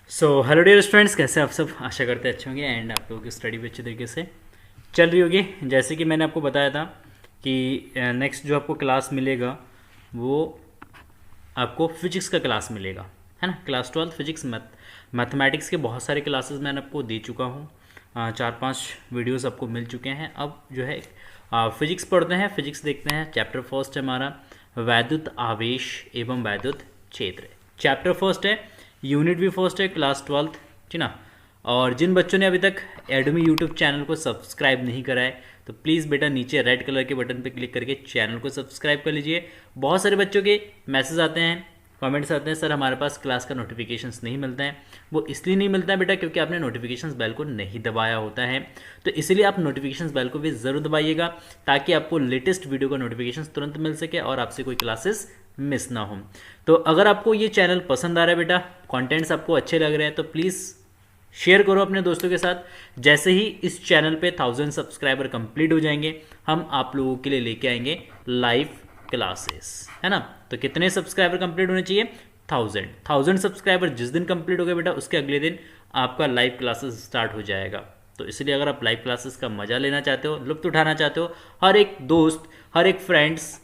Hello dear students, कैसे आप सब? आशा करते हैं अच्छे होंगे एंड आप लोगों की स्टडी भी अच्छे तरीके से चल रही होगी। जैसे कि मैंने आपको बताया था कि नेक्स्ट जो आपको क्लास मिलेगा वो आपको फिजिक्स का क्लास मिलेगा, है ना। क्लास 12 फिजिक्स मैथमेटिक्स के बहुत सारे क्लासेस मैंने आपको दे चुका हूँ। 4-5 वीडियोस आपको मिल चुके हैं। अब जो है फिजिक्स पढ़ते हैं, फिजिक्स देखते हैं। चैप्टर फर्स्ट है हमारा वैद्युत आवेश एवं वैद्युत क्षेत्र। चैप्टर फर्स्ट है, यूनिट भी फर्स्ट है, क्लास 12, ठीक ना। और जिन बच्चों ने अभी तक एडमी यूट्यूब चैनल को सब्सक्राइब नहीं करा है तो प्लीज़ बेटा नीचे रेड कलर के बटन पर क्लिक करके चैनल को सब्सक्राइब कर लीजिए। बहुत सारे बच्चों के मैसेज आते हैं, कमेंट्स आते हैं, सर हमारे पास क्लास का नोटिफिकेशंस नहीं मिलता है। वो इसलिए नहीं मिलता है बेटा क्योंकि आपने नोटिफिकेशंस बेल को नहीं दबाया होता है। तो इसलिए आप नोटिफिकेशंस बेल को भी ज़रूर दबाइएगा ताकि आपको लेटेस्ट वीडियो का नोटिफिकेशंस तुरंत मिल सके और आपसे कोई क्लासेस मिस ना हो। तो अगर आपको ये चैनल पसंद आ रहा है बेटा, कंटेंट्स आपको अच्छे लग रहे हैं तो प्लीज़ शेयर करो अपने दोस्तों के साथ। जैसे ही इस चैनल पे 1000 सब्सक्राइबर कंप्लीट हो जाएंगे हम आप लोगों के लिए लेके आएंगे लाइव क्लासेस, है ना। तो कितने सब्सक्राइबर कंप्लीट होने चाहिए? 1000 सब्सक्राइबर जिस दिन कंप्लीट हो गए बेटा उसके अगले दिन आपका लाइव क्लासेस स्टार्ट हो जाएगा। तो इसलिए अगर आप लाइव क्लासेस का मजा लेना चाहते हो, लुत्फ उठाना चाहते हो, हर एक दोस्त, हर एक फ्रेंड्स,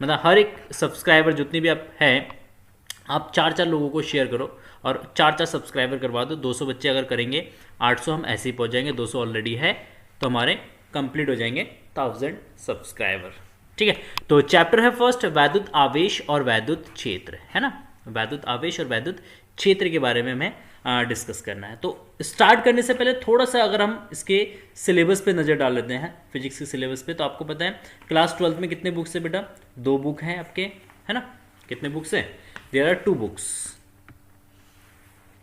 मतलब हर एक सब्सक्राइबर जितनी भी आप हैं, आप 4-4 लोगों को शेयर करो और 4-4 सब्सक्राइबर करवा दो। 200 बच्चे अगर करेंगे 800 हम ऐसे ही पहुंच जाएंगे। 200 ऑलरेडी है तो हमारे कंप्लीट हो जाएंगे 1000 सब्सक्राइबर, ठीक है। तो चैप्टर है फर्स्ट वैद्युत आवेश और वैद्युत क्षेत्र, है ना। वैद्युत आवेश और वैद्युत क्षेत्र के बारे में हमें डिस्कस करना है। तो स्टार्ट करने से पहले थोड़ा सा अगर हम इसके सिलेबस पे नज़र डाल लेते हैं, फिजिक्स के सिलेबस पे, तो आपको पता है क्लास 12 में कितने बुक्स है बेटा? 2 बुक हैं आपके, है ना। कितने बुक्स हैं? देयर आर 2 बुक्स,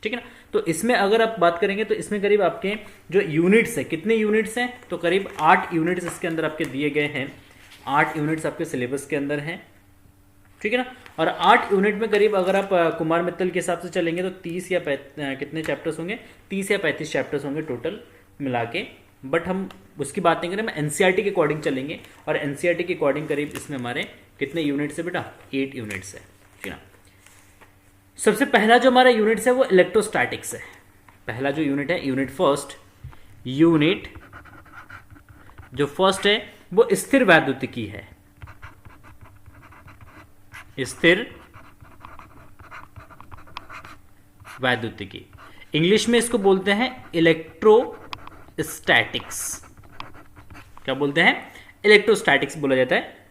ठीक है ना। तो इसमें अगर आप बात करेंगे तो इसमें करीब आपके जो यूनिट्स है, कितने यूनिट्स हैं? तो करीब 8 यूनिट्स इसके अंदर आपके दिए गए हैं। 8 यूनिट्स आपके सिलेबस के अंदर हैं, ठीक है ना। और 8 यूनिट में करीब अगर आप कुमार मित्तल के हिसाब से चलेंगे तो 30 या कितने चैप्टर्स होंगे? 30 या 35 चैप्टर्स होंगे टोटल मिला के। बट हम उसकी बात नहीं करें, हम एनसीईआरटी के अकॉर्डिंग चलेंगे और एनसीईआरटी के अकॉर्डिंग करीब इसमें हमारे कितने यूनिट्स है बेटा? 8 यूनिट्स है, ठीक है ना। सबसे पहला जो हमारा यूनिट्स है वो इलेक्ट्रोस्टैटिक्स है। पहला जो यूनिट है, यूनिट फर्स्ट, यूनिट जो फर्स्ट है वो स्थिर वैद्युतिकी है। स्थिर वैद्युतिकी, इंग्लिश में इसको बोलते हैं इलेक्ट्रोस्टैटिक्स। क्या बोलते हैं? इलेक्ट्रोस्टैटिक्स बोला जाता है।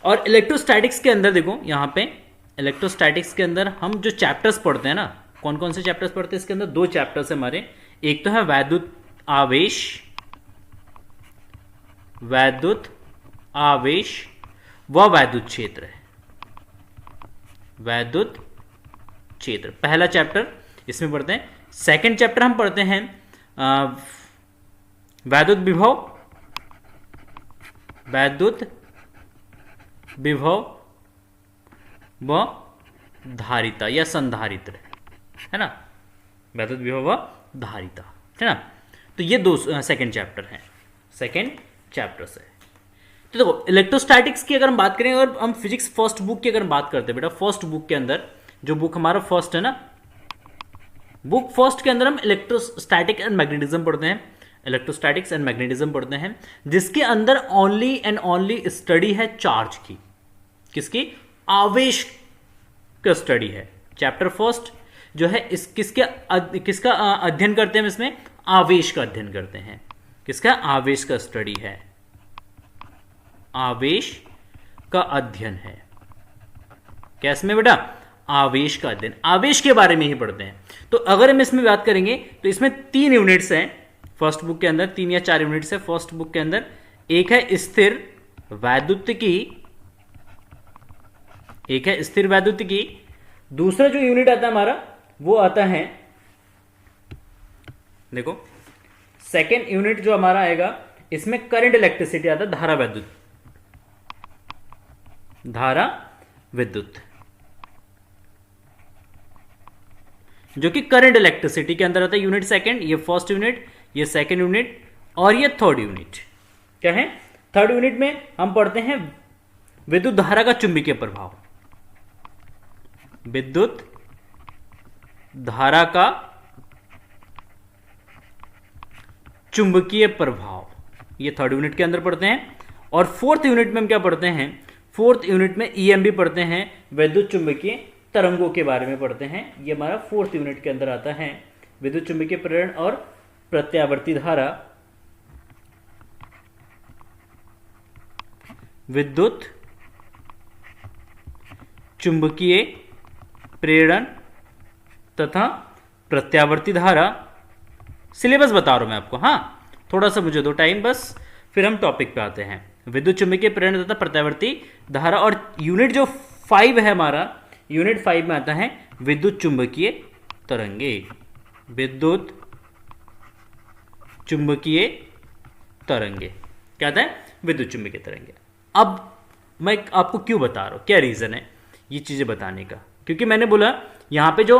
और इलेक्ट्रोस्टैटिक्स के अंदर देखो, यहां पे इलेक्ट्रोस्टैटिक्स के अंदर हम जो चैप्टर्स पढ़ते हैं ना, कौन कौन से चैप्टर्स पढ़ते हैं? इसके अंदर 2 चैप्टर्स है हमारे। एक तो है वैद्युत आवेश, वैद्युत आवेश व वैद्युत क्षेत्र है। वैद्युत क्षेत्र पहला चैप्टर इसमें पढ़ते हैं। सेकंड चैप्टर हम पढ़ते हैं वैद्युत विभव, वैद्युत विभव व धारिता या संधारित्र, है ना। वैद्युत विभव व धारिता, है ना। तो ये 2 सेकंड चैप्टर हैं, सेकंड चैप्टर से। तो देखो इलेक्ट्रोस्टैटिक्स की अगर हम बात करें, अगर हम फिजिक्स फर्स्ट बुक की अगर बात करते हैं बेटा, फर्स्ट बुक के अंदर जो बुक हमारा फर्स्ट है ना, बुक फर्स्ट के अंदर हम इलेक्ट्रोस्टैटिक एंड मैग्नेटिज्म पढ़ते हैं। इलेक्ट्रोस्टैटिक्स एंड मैग्नेटिज्म पढ़ते हैं जिसके अंदर ओनली एंड ओनली स्टडी है चार्ज की। किसकी? आवेश का स्टडी है। चैप्टर फर्स्ट जो है इस किसका अध्ययन करते हैं? इसमें आवेश का अध्ययन करते हैं। किसका? आवेश का स्टडी है, आवेश का अध्ययन है। कैसे में बेटा? आवेश का अध्ययन, आवेश के बारे में ही पढ़ते हैं। तो अगर हम इसमें बात करेंगे तो इसमें 3 यूनिट्स हैं फर्स्ट बुक के अंदर, 3 या 4 यूनिट्स है फर्स्ट बुक के अंदर। एक है स्थिर वैद्युतिकी, एक है स्थिर वैद्युतिकी। दूसरा जो यूनिट आता है हमारा वो आता है, देखो सेकेंड यूनिट जो हमारा आएगा इसमें करंट इलेक्ट्रिसिटी आता है, धारा विद्युत, धारा विद्युत जो कि करंट इलेक्ट्रिसिटी के अंदर आता है। यूनिट सेकंड, ये फर्स्ट यूनिट, ये सेकंड यूनिट और ये थर्ड यूनिट। क्या है? थर्ड यूनिट में हम पढ़ते हैं विद्युत धारा का चुंबकीय प्रभाव, विद्युत धारा का चुंबकीय प्रभाव, ये थर्ड यूनिट के अंदर पढ़ते हैं। और फोर्थ यूनिट में हम क्या पढ़ते हैं, फोर्थ यूनिट में ईएमबी पढ़ते हैं, विद्युत चुंबकीय तरंगों के बारे में पढ़ते हैं। ये हमारा फोर्थ यूनिट के अंदर आता है, विद्युत चुंबकीय प्रेरण और प्रत्यावर्ती धारा, विद्युत चुंबकीय प्रेरण तथा प्रत्यावर्ती धारा। सिलेबस बता रहा हूं मैं आपको, हाँ थोड़ा सा मुझे दो टाइम बस, फिर हम टॉपिक पे आते हैं। विद्युत चुंबकीय प्रेरण तथा प्रत्यावर्ती धारा, और यूनिट जो 5 है हमारा, यूनिट 5 में आता है विद्युत चुंबकीय तरंगे, विद्युत चुंबकीय तरंगे। क्या आता है, विद्युत चुंबकीय तरंगे। अब मैं आपको क्यों बता रहा हूं, क्या रीजन है ये चीजें बताने का, क्योंकि मैंने बोला यहां पे जो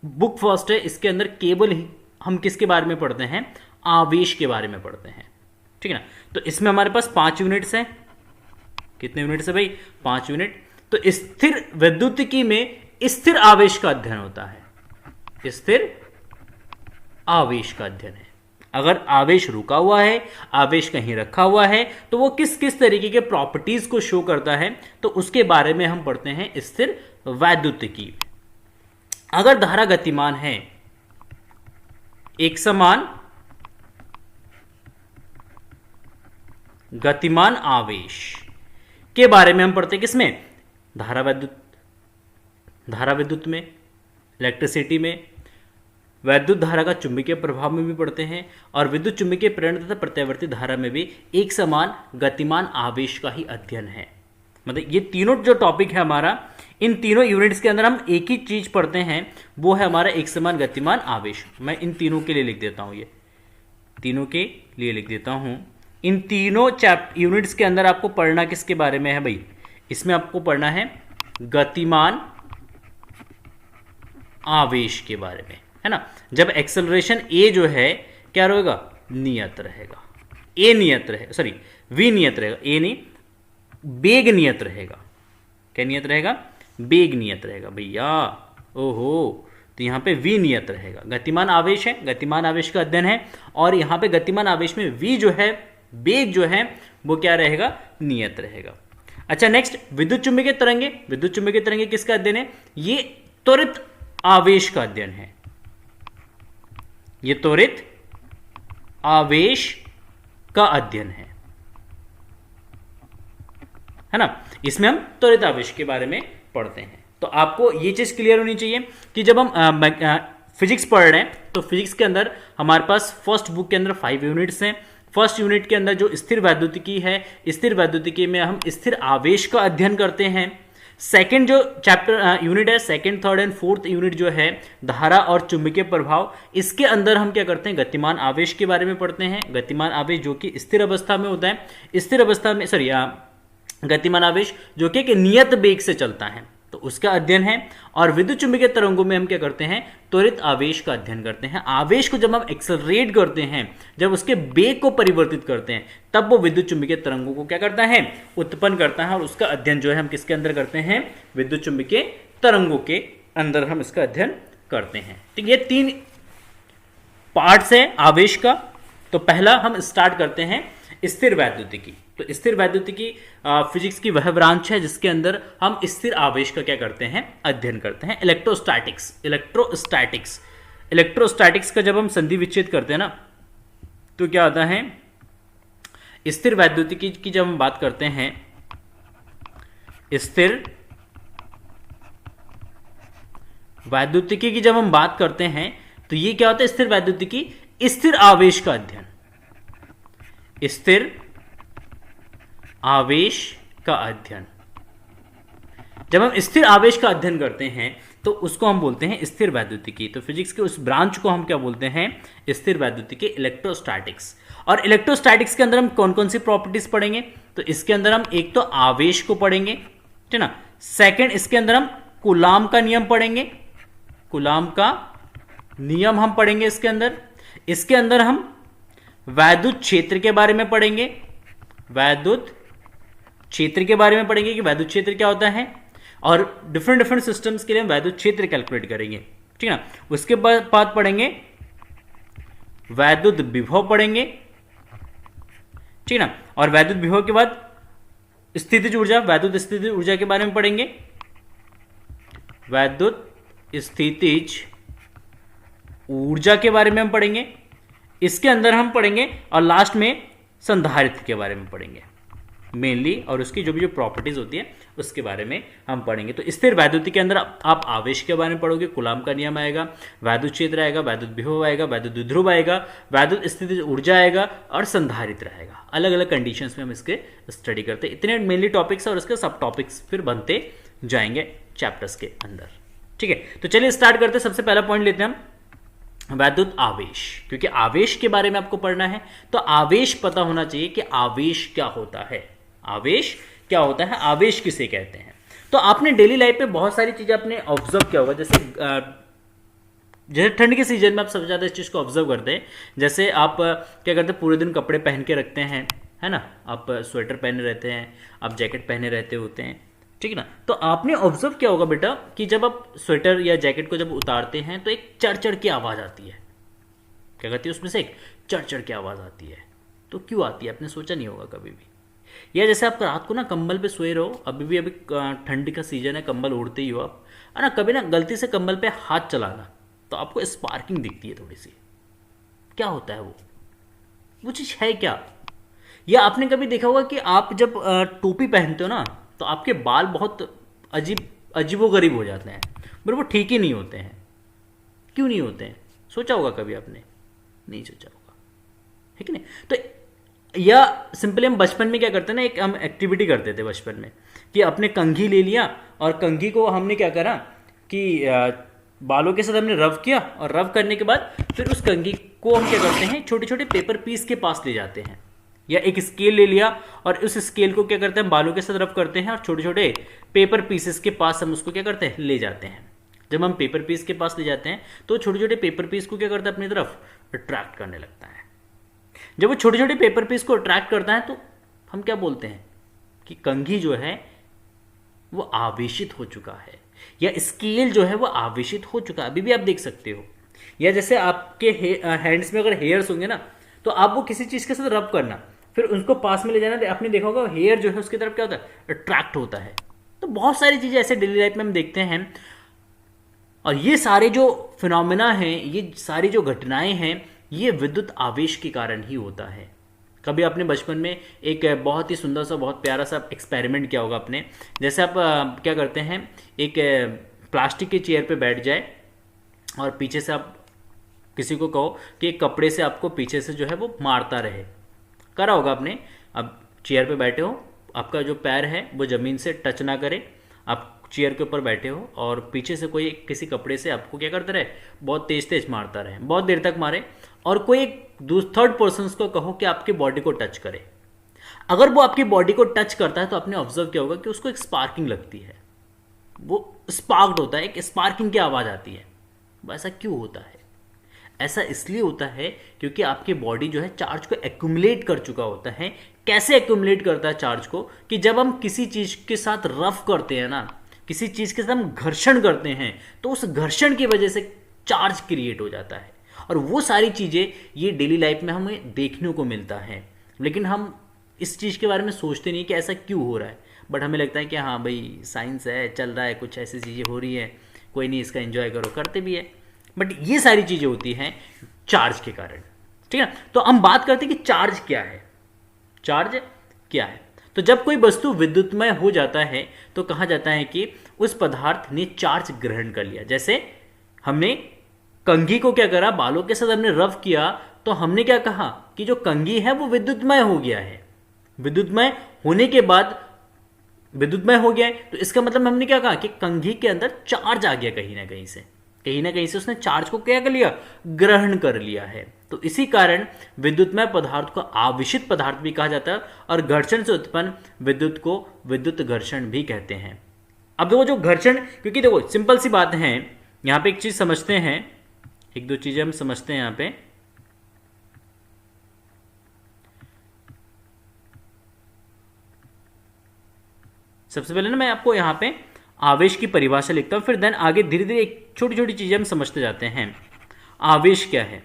बुक फर्स्ट है इसके अंदर केवल हम किसके बारे में पढ़ते हैं, आवेश के बारे में पढ़ते हैं, ठीक है ना। तो इसमें हमारे पास 5 यूनिट्स हैं। कितने यूनिट्स है भाई, 5 यूनिट। तो स्थिर वैद्युतिकी में स्थिर आवेश का अध्ययन होता है, स्थिर आवेश का अध्ययन है। अगर आवेश रुका हुआ है, आवेश कहीं रखा हुआ है, तो वो किस किस तरीके के प्रॉपर्टीज को शो करता है, तो उसके बारे में हम पढ़ते हैं स्थिर वैद्युतिकी। अगर धारा गतिमान है, एक समान गतिमान आवेश के बारे में हम पढ़ते हैं, किसमें, धारा विद्युत में, इलेक्ट्रिसिटी में, वैद्युत धारा का चुंबकीय प्रभाव में भी पढ़ते हैं, और विद्युत चुंबकीय प्रेरण तथा प्रत्यावर्ती धारा में भी एक समान गतिमान आवेश का ही अध्ययन है। मतलब ये तीनों जो टॉपिक है हमारा, इन तीनों यूनिट्स के अंदर हम एक ही चीज पढ़ते हैं, वो है हमारा एक समान गतिमान आवेश। मैं इन तीनों के लिए लिख देता हूं, ये तीनों के लिए लिख देता हूं। इन तीनों यूनिट्स के अंदर आपको पढ़ना किसके बारे में है भाई, इसमें आपको पढ़ना है गतिमान आवेश के बारे में, है ना। जब एक्सेलरेशन ए जो है क्या रहेगा, नियत रहेगा, ए नियत रहेगा, सॉरी वी नियत रहेगा, ए नहीं, बेग नियत रहेगा। क्या नियत रहेगा, बेग नियत रहेगा भैया, ओहो। तो यहां पे वी नियत रहेगा, गतिमान आवेश है, गतिमान आवेश का अध्ययन है, और यहां पे गतिमान आवेश में वी जो है, बेग जो है, वो क्या रहेगा, नियत रहेगा। अच्छा नेक्स्ट, विद्युत चुंबकीय तरंगे। विद्युत चुंबकीय तरंगे किसका अध्ययन है, ये त्वरित आवेश का अध्ययन है, ये त्वरित आवेश का अध्ययन है ना। इसमें हम त्वरित आवेश के बारे में पढ़ते हैं। तो आपको ये चीज क्लियर होनी चाहिए कि जब हम फिजिक्स पढ़ रहे हैं, तो फिजिक्स के अंदर हमारे पास फर्स्ट बुक के अंदर 5 यूनिट्स हैं। फर्स्ट यूनिट के अंदर जो स्थिर वैद्युतिकी है, स्थिर वैद्युतिकी में हम स्थिर आवेश का अध्ययन करते हैं। सेकंड जो चैप्टर यूनिट है, second, third and fourth unit जो है धारा और चुंबकीय प्रभाव, इसके अंदर हम क्या करते हैं, गतिमान आवेश के बारे में पढ़ते हैं। गतिमान आवेश जो कि स्थिर अवस्था में होता है, स्थिर अवस्था में सॉरी गतिमान आवेश जो कि एक नियत बेग से चलता है, तो उसका अध्ययन है। और विद्युत चुंबकीय तरंगों में हम क्या करते हैं, त्वरित आवेश का अध्ययन करते हैं। आवेश को जब हम एक्सेलरेट करते हैं, जब उसके बेग को परिवर्तित करते हैं, तब वो विद्युत चुंबकीय तरंगों को क्या करता है, उत्पन्न करता है। और उसका अध्ययन जो है हम किसके अंदर करते हैं, विद्युत चुंबकीय तरंगों के अंदर हम इसका अध्ययन करते हैं। ठीक, ये 3 पार्ट्स है आवेश का। तो पहला हम स्टार्ट करते हैं स्थिर वैद्युतिकी। तो स्थिर वैद्युतिकी फिजिक्स की वह ब्रांच है जिसके अंदर हम स्थिर आवेश का क्या करते हैं, अध्ययन करते हैं। इलेक्ट्रोस्टैटिक्स का जब हम संधि विच्छेद करते हैं ना, तो क्या आता है, स्थिर वैद्युतिकी की जब हम बात करते हैं, स्थिर वैद्युतिकी की जब हम बात करते हैं, तो ये क्या होता है, स्थिर वैद्युतिकी स्थिर आवेश का अध्ययन, स्थिर आवेश का अध्ययन। जब हम स्थिर आवेश का अध्ययन करते हैं तो उसको हम बोलते हैं स्थिर वैद्युतिकी। तो फिजिक्स के उस ब्रांच को हम क्या बोलते हैं, स्थिर वैद्युतिकी, इलेक्ट्रोस्टैटिक्स। और इलेक्ट्रोस्टैटिक्स के अंदर हम कौन कौन सी प्रॉपर्टीज पढ़ेंगे, तो इसके अंदर हम एक तो आवेश को पढ़ेंगे, ठीक है ना। सेकंड, इसके अंदर हम कूलाम का नियम पढ़ेंगे, कूलाम का नियम हम पढ़ेंगे इसके अंदर हम वैद्युत क्षेत्र के बारे में पढ़ेंगे, वैद्युत क्षेत्र के बारे में पढ़ेंगे कि वैद्युत क्षेत्र क्या होता है, और डिफरेंट सिस्टम्स के लिए हम वैद्युत क्षेत्र कैलकुलेट करेंगे। ठीक है ना। उसके बाद पढ़ेंगे वैद्युत विभव पढ़ेंगे, ठीक है ना। और वैद्युत विभव के बाद स्थितिज ऊर्जा, वैद्युत स्थितिज ऊर्जा के बारे में पढ़ेंगे, वैद्युत स्थितिज ऊर्जा के बारे में हम पढ़ेंगे, इसके अंदर हम पढ़ेंगे और लास्ट में संधारित्र के बारे में पढ़ेंगे मेनली, और उसकी जो भी जो प्रॉपर्टीज होती है उसके बारे में हम पढ़ेंगे। तो स्थिर वैद्युति के अंदर आप आवेश के बारे में पढ़ोगे, कूलाम का नियम आएगा, वैद्युत क्षेत्र आएगा, वैद्युत विभव आएगा, वैद्युत द्विध्रुव आएगा, वैद्युत स्थितिज ऊर्जा आएगा और संधारित्र आएगा। अलग अलग कंडीशंस में हम इसके स्टडी करते हैं। इतने मेनली टॉपिक्स और उसके सब टॉपिक्स फिर बनते जाएंगे चैप्टर्स के अंदर, ठीक है। तो चलिए स्टार्ट करते हैं। सबसे पहला पॉइंट लेते हैं हम वैद्युत आवेश, क्योंकि आवेश के बारे में आपको पढ़ना है तो आवेश पता होना चाहिए कि आवेश क्या होता है, आवेश क्या होता है, आवेश किसे कहते हैं। तो आपने डेली लाइफ में बहुत सारी चीजें आपने ऑब्जर्व किया होगा, जैसे ठंड के सीजन में आप सबसे ज्यादा इस चीज को ऑब्जर्व करते हैं। जैसे आप क्या करते हैं, पूरे दिन कपड़े पहन के रखते हैं, है ना, आप स्वेटर पहने रहते हैं, आप जैकेट पहने रहते होते हैं, ठीक है ना। तो आपने ऑब्जर्व किया होगा बेटा कि जब आप स्वेटर या जैकेट को जब उतारते हैं तो एक चढ़ की आवाज आती है। क्या कहती है उसमें से, एक चढ़ की आवाज आती है। तो क्यों आती है, आपने सोचा नहीं होगा कभी भी। या जैसे आप रात को ना कंबल पे सोए रहो, अभी ठंड का सीजन है, कंबल ओढ़ते ही हो आप, है ना, कभी ना गलती से कंबल पे हाथ चलाना तो आपको स्पार्किंग दिखती है थोड़ी सी। क्या होता है वो चीज है क्या। या आपने कभी देखा होगा कि आप जब टोपी पहनते हो ना तो आपके बाल बहुत अजीबोगरीब हो जाते हैं, पर वो ठीक ही नहीं होते हैं। क्यों नहीं होते हैं, सोचा होगा कभी आपने, नहीं सोचा होगा, है कि नहीं। तो या सिंपली हम बचपन में क्या करते हैं ना, एक हम एक्टिविटी करते थे बचपन में कि अपने कंघी ले लिया और कंघी को हमने क्या करा कि बालों के साथ हमने रब किया, और रब करने के बाद फिर उस कंघी को हम क्या करते हैं, छोटे छोटे पेपर पीस के पास ले जाते हैं, या एक स्केल ले लिया और उस स्केल को क्या करते हैं, बालों के साथ रब करते हैं और छोटे छोटे पेपर पीसेस के पास हम उसको क्या करते हैं, ले जाते हैं। जब हम पेपर पीस के पास ले जाते हैं तो छोटे छोटे पेपर पीस को क्या करता है, अपनी तरफ अट्रैक्ट करने लगता है। जब वो छोटे छोटे पेपर पीस को अट्रैक्ट करता है तो हम क्या बोलते हैं कि कंघी जो है वो आवेशित हो चुका है, या स्केल जो है वो आवेशित हो चुका है। अभी भी आप देख सकते हो। या जैसे आपके हैंड्स में अगर हेयर्स होंगे ना तो आप वो किसी चीज के साथ रब करना, फिर उनको पास में ले जाना, आपने देखा होगा हेयर जो है उसकी तरफ क्या होता है, अट्रैक्ट होता है। तो बहुत सारी चीजें ऐसे डेली लाइफ में हम देखते हैं, और ये सारे जो फिनोमेना हैं, ये सारी जो घटनाएं हैं, ये विद्युत आवेश के कारण ही होता है। कभी आपने बचपन में एक बहुत ही सुंदर सा, बहुत प्यारा सा एक्सपेरिमेंट किया होगा आपने। जैसे आप क्या करते हैं, एक प्लास्टिक के चेयर पे बैठ जाए और पीछे से आप किसी को कहो कि एक कपड़े से आपको पीछे से जो है वो मारता रहे। करा होगा आपने। अब चेयर पे बैठे हो, आपका जो पैर है वो ज़मीन से टच ना करे, आप चेयर के ऊपर बैठे हो और पीछे से कोई किसी कपड़े से आपको क्या करता रहे, बहुत तेज तेज मारता रहे, बहुत देर तक मारे, और कोई एक थर्ड पर्सन को कहो कि आपकी बॉडी को टच करे। अगर वो आपकी बॉडी को टच करता है तो आपने ऑब्जर्व किया होगा कि उसको एक स्पार्किंग लगती है, वो स्पार्क्ड होता है, एक स्पार्किंग की आवाज़ आती है। ऐसा क्यों होता है? ऐसा इसलिए होता है क्योंकि आपकी बॉडी जो है चार्ज को एक्यूमुलेट कर चुका होता है। कैसे एक्यूमुलेट करता है चार्ज को, कि जब हम किसी चीज़ के साथ रफ करते हैं ना, किसी चीज़ के साथ हम घर्षण करते हैं, तो उस घर्षण की वजह से चार्ज क्रिएट हो जाता है। और वो सारी चीज़ें ये डेली लाइफ में हमें देखने को मिलता है, लेकिन हम इस चीज़ के बारे में सोचते नहीं कि ऐसा क्यों हो रहा है। बट हमें लगता है कि हाँ भाई साइंस है, चल रहा है, कुछ ऐसी चीज़ें हो रही है, कोई नहीं, इसका एंजॉय करो, करते भी है। बट ये सारी चीज़ें होती हैं चार्ज के कारण, ठीक है। तो हम बात करते हैं कि चार्ज क्या है, चार्ज क्या है। तो जब कोई वस्तु विद्युतमय हो जाता है तो कहा जाता है कि उस पदार्थ ने चार्ज ग्रहण कर लिया। जैसे हमने कंघी को क्या करा, बालों के साथ हमने रब किया, तो हमने क्या कहा कि जो कंघी है वो विद्युतमय हो गया है। विद्युतमय होने के बाद विद्युतमय हो गया है, तो इसका मतलब हमने क्या कहा कि कंघी के अंदर चार्ज आ गया, कहीं ना कहीं से उसने चार्ज को क्या कर लिया, ग्रहण कर लिया है। तो इसी कारण विद्युतमय पदार्थ को आवेशित पदार्थ भी कहा जाता है, और घर्षण से उत्पन्न विद्युत को विद्युत घर्षण भी कहते हैं। अब देखो जो घर्षण, क्योंकि देखो सिंपल सी बात है, यहां पे एक चीज समझते हैं, एक दो चीजें हम समझते हैं यहां पे। सबसे पहले ना मैं आपको यहां पे आवेश की परिभाषा लिखता हूं, फिर देन आगे धीरे धीरे एक छोटी छोटी चीजें हम समझते जाते हैं। आवेश क्या है?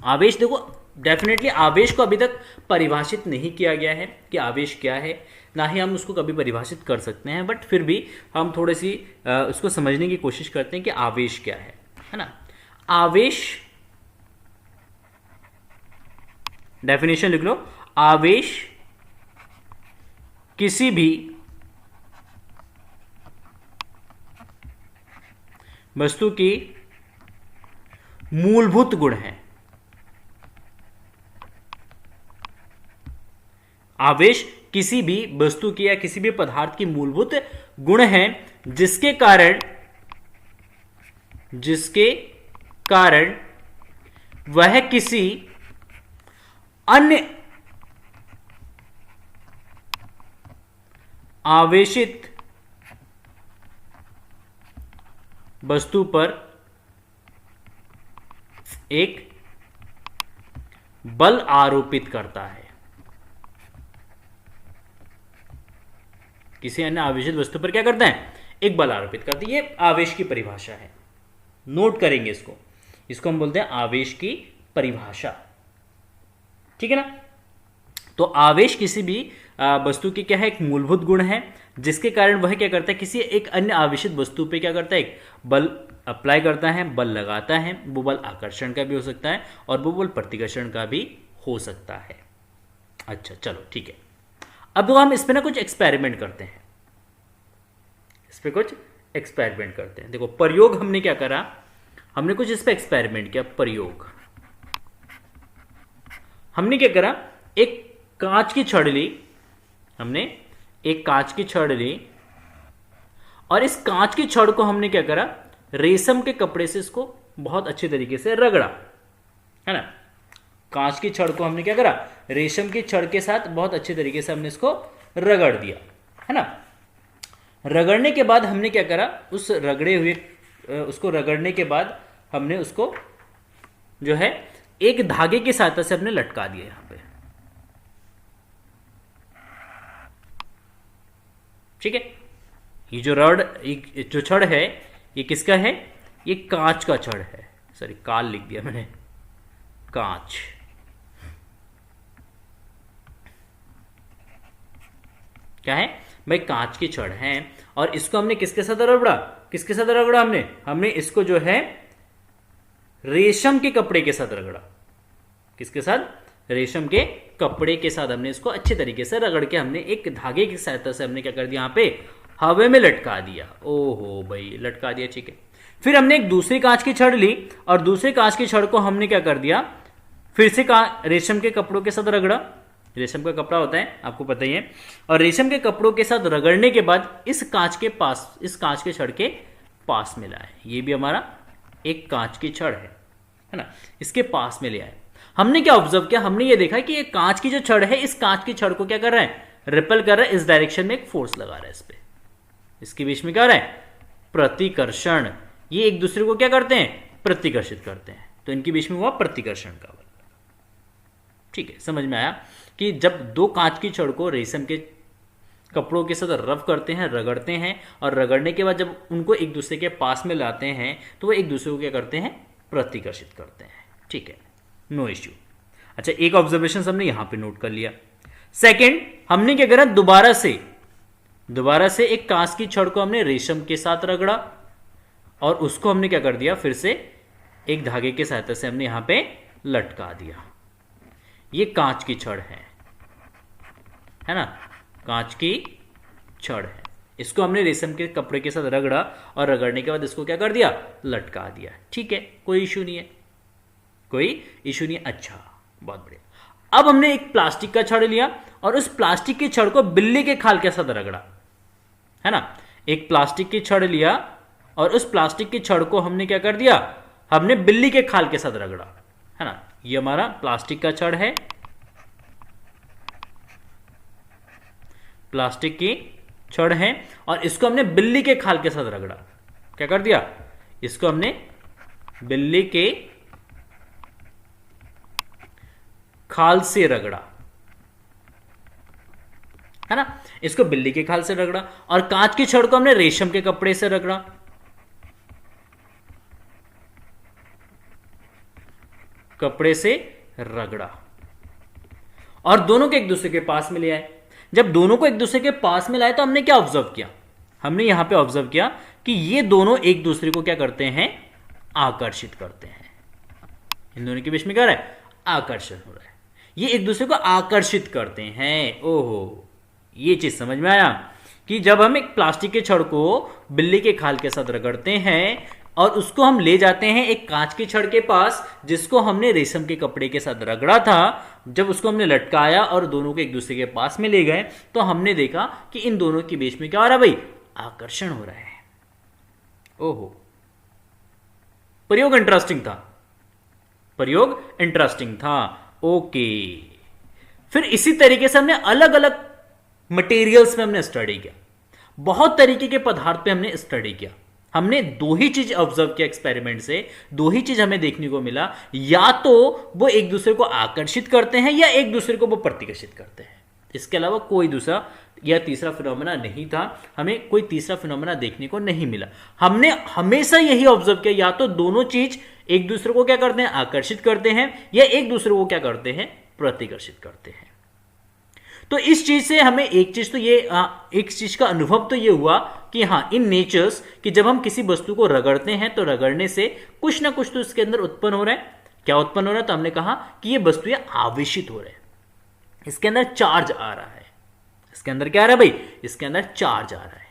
आवेश देखो, डेफिनेटली आवेश को अभी तक परिभाषित नहीं किया गया है कि आवेश क्या है, ना ही हम उसको कभी परिभाषित कर सकते हैं, बट फिर भी हम थोड़ी सी उसको समझने की कोशिश करते हैं कि आवेश क्या है ना। आवेश, डेफिनेशन लिख लो, आवेश किसी भी वस्तु की मूलभूत गुण है। आवेश किसी भी वस्तु की या किसी भी पदार्थ की मूलभूत गुण है जिसके कारण वह किसी अन्य आवेशित वस्तु पर एक बल आरोपित करता है। किसी अन्य आवेशित वस्तु पर क्या करता है? एक बल आरोपित करता है। ये आवेश की परिभाषा है, नोट करेंगे इसको हम बोलते हैं आवेश की परिभाषा, ठीक है ना। तो आवेश किसी भी वस्तु की क्या है? एक मूलभूत गुण है जिसके कारण वह क्या करता है? किसी एक अन्य आवेशित वस्तु पे क्या करता है? एक बल अप्लाई करता है, बल लगाता है। वो बल आकर्षण का भी हो सकता है और वो बल प्रतिकर्षण का भी हो सकता है। अच्छा चलो ठीक है, अब हम इस पे ना कुछ एक्सपेरिमेंट करते हैं, देखो प्रयोग हमने क्या करा, हमने कुछ इस पे एक्सपेरिमेंट किया। प्रयोग हमने क्या करा, एक कांच की छड़ ली, हमने एक कांच की छड़ ली और इस कांच की छड़ को हमने क्या करा, रेशम के कपड़े से इसको बहुत अच्छे तरीके से रगड़ा, है ना। कांच की छड़ को हमने क्या करा, रेशम की छड़ के साथ बहुत अच्छे तरीके से हमने इसको रगड़ दिया, है ना। रगड़ने के बाद हमने क्या करा, उसको रगड़ने के बाद हमने उसको जो है एक धागे की सहायता से हमने लटका दिया यहां पे, ठीक है। ये जो छड़ है ये किसका है? ये कांच का छड़ है, सॉरी काल लिख दिया मैंने, कांच। क्या है भाई? कांच की छड़ है और इसको हमने किसके साथ रगड़ा? हमने इसको जो है रेशम के कपड़े के साथ रगड़ा। किसके साथ? रेशम के कपड़े के साथ हमने इसको अच्छे तरीके से रगड़ के हमने एक धागे की सहायता से हमने क्या कर दिया, यहां पे हवा में लटका दिया। ओहो भाई, लटका दिया, ठीक है। फिर हमने एक दूसरी कांच की छड़ ली और दूसरे कांच की छड़ को हमने क्या कर दिया, फिर से रेशम के कपड़ों के साथ रगड़ा। रेशम का कपड़ा होता है, आपको पता ही है। और रेशम के कपड़ों के साथ रगड़ने के बाद इस कांच के छड़ के पास में लाए। ये भी हमारा एक कांच की छड़ है ना, इसके पास में ले आए। हमने क्या ऑब्जर्व किया, हमने ये देखा कि ये कांच की जो छड़ है, इस कांच की छड़ को क्या कर रहा है, रिपेल कर रहा है, इस डायरेक्शन में एक फोर्स लगा रहा है इस पे, इसके बीच में क्या हो रहा है, प्रतिकर्षण। ये एक दूसरे को क्या करते हैं, प्रतिकर्षित करते हैं, तो इनके बीच में हुआ प्रतिकर्षण का बल। ठीक है, समझ में आया कि जब दो कांच की छड़ को रेशम के कपड़ों के साथ रब करते हैं, रगड़ते हैं, और रगड़ने के बाद जब उनको एक दूसरे के पास में लाते हैं तो वो एक दूसरे को क्या करते हैं, प्रतिकर्षित करते हैं। ठीक है, नो इश्यू। अच्छा, एक ऑब्जर्वेशन हमने यहां पे नोट कर लिया। सेकंड, हमने क्या करा, दोबारा से एक कांच की छड़ को हमने रेशम के साथ रगड़ा और उसको हमने क्या कर दिया, फिर से एक धागे की सहायता से हमने यहां पे लटका दिया। ये कांच की छड़ है ना, कांच की छड़ है, इसको हमने रेशम के कपड़े के साथ रगड़ा और रगड़ने के बाद इसको क्या कर दिया, लटका दिया। ठीक है, कोई इशू नहीं है, कोई इशू नहीं है। अच्छा, बहुत बढ़िया। अब हमने एक प्लास्टिक का छड़ लिया और उस प्लास्टिक की छड़ को बिल्ली के खाल के साथ रगड़ा, है ना। एक प्लास्टिक की छड़ लिया और उस प्लास्टिक की छड़ को हमने क्या कर दिया, हमने बिल्ली के खाल के साथ रगड़ा, है ना। ये हमारा प्लास्टिक का छड़ है, प्लास्टिक की छड़ है, और इसको हमने बिल्ली के खाल के साथ रगड़ा। क्या कर दिया, इसको हमने बिल्ली के खाल से रगड़ा, है ना। इसको बिल्ली के खाल से रगड़ा, और कांच की छड़ को हमने रेशम के कपड़े से रगड़ा, कपड़े से रगड़ा, और दोनों को एक दूसरे के पास में ले आए। जब दोनों को एक दूसरे के पास में लाए तो हमने क्या ऑब्जर्व किया, हमने यहां पे ऑब्जर्व किया कि ये दोनों एक दूसरे को क्या करते हैं, आकर्षित करते हैं। इन दोनों के बीच में क्या हो रहा है, आकर्षण हो रहा है, ये एक दूसरे को आकर्षित करते हैं। ओहो, ये चीज समझ में आया कि जब हम एक प्लास्टिक के छड़ को बिल्ली के खाल के साथ रगड़ते हैं और उसको हम ले जाते हैं एक कांच की छड़ के पास जिसको हमने रेशम के कपड़े के साथ रगड़ा था, जब उसको हमने लटकाया और दोनों को एक दूसरे के पास में ले गए तो हमने देखा कि इन दोनों के बीच में क्या हो रहा है भाई, आकर्षण हो रहा है। ओहो, प्रयोग इंटरेस्टिंग था, प्रयोग इंटरेस्टिंग था। ओके, फिर इसी तरीके से हमने अलग अलग मटेरियल्स में हमने स्टडी किया, बहुत तरीके के पदार्थ पे हमने स्टडी किया। हमने दो ही चीज ऑब्जर्व किया एक्सपेरिमेंट से, दो ही चीज हमें देखने को मिला, या तो वो एक दूसरे को आकर्षित करते हैं या एक दूसरे को वो प्रतिकर्षित करते हैं। इसके अलावा कोई दूसरा या तीसरा फिनोमेना नहीं था, हमें कोई तीसरा फिनोमेना देखने को नहीं मिला। हमने हमेशा यही ऑब्जर्व किया, या तो दोनों चीज एक दूसरे को क्या करते हैं, आकर्षित करते हैं, या एक दूसरे को क्या करते हैं, प्रतिकर्षित करते हैं। तो इस चीज से हमें एक चीज तो ये एक चीज का अनुभव तो ये हुआ कि हाँ, इन नेचर्स कि जब हम किसी वस्तु को रगड़ते हैं तो रगड़ने से कुछ ना कुछ तो इसके अंदर उत्पन्न हो रहा है। क्या उत्पन्न हो रहा है, तो हमने कहा कि ये वस्तु आवेशित हो रहे हैं, इसके अंदर चार्ज आ रहा है। इसके अंदर क्या आ रहा है भाई, इसके अंदर चार्ज आ रहा है।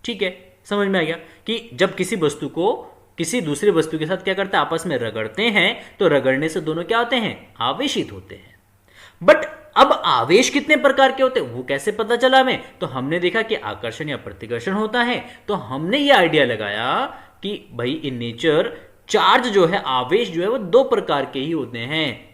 ठीक है, समझ में आ गया कि जब किसी वस्तु को किसी दूसरी वस्तु के साथ क्या करते हैं, आपस में रगड़ते हैं तो रगड़ने से दोनों क्या होते हैं, आवेशित होते हैं। बट अब आवेश कितने प्रकार के होते हैं वो कैसे पता चला हमें, तो हमने देखा कि आकर्षण या प्रतिकर्षण होता है। तो हमने ये आइडिया लगाया कि भाई इन नेचर चार्ज जो है, आवेश जो है वो दो प्रकार के ही होते हैं,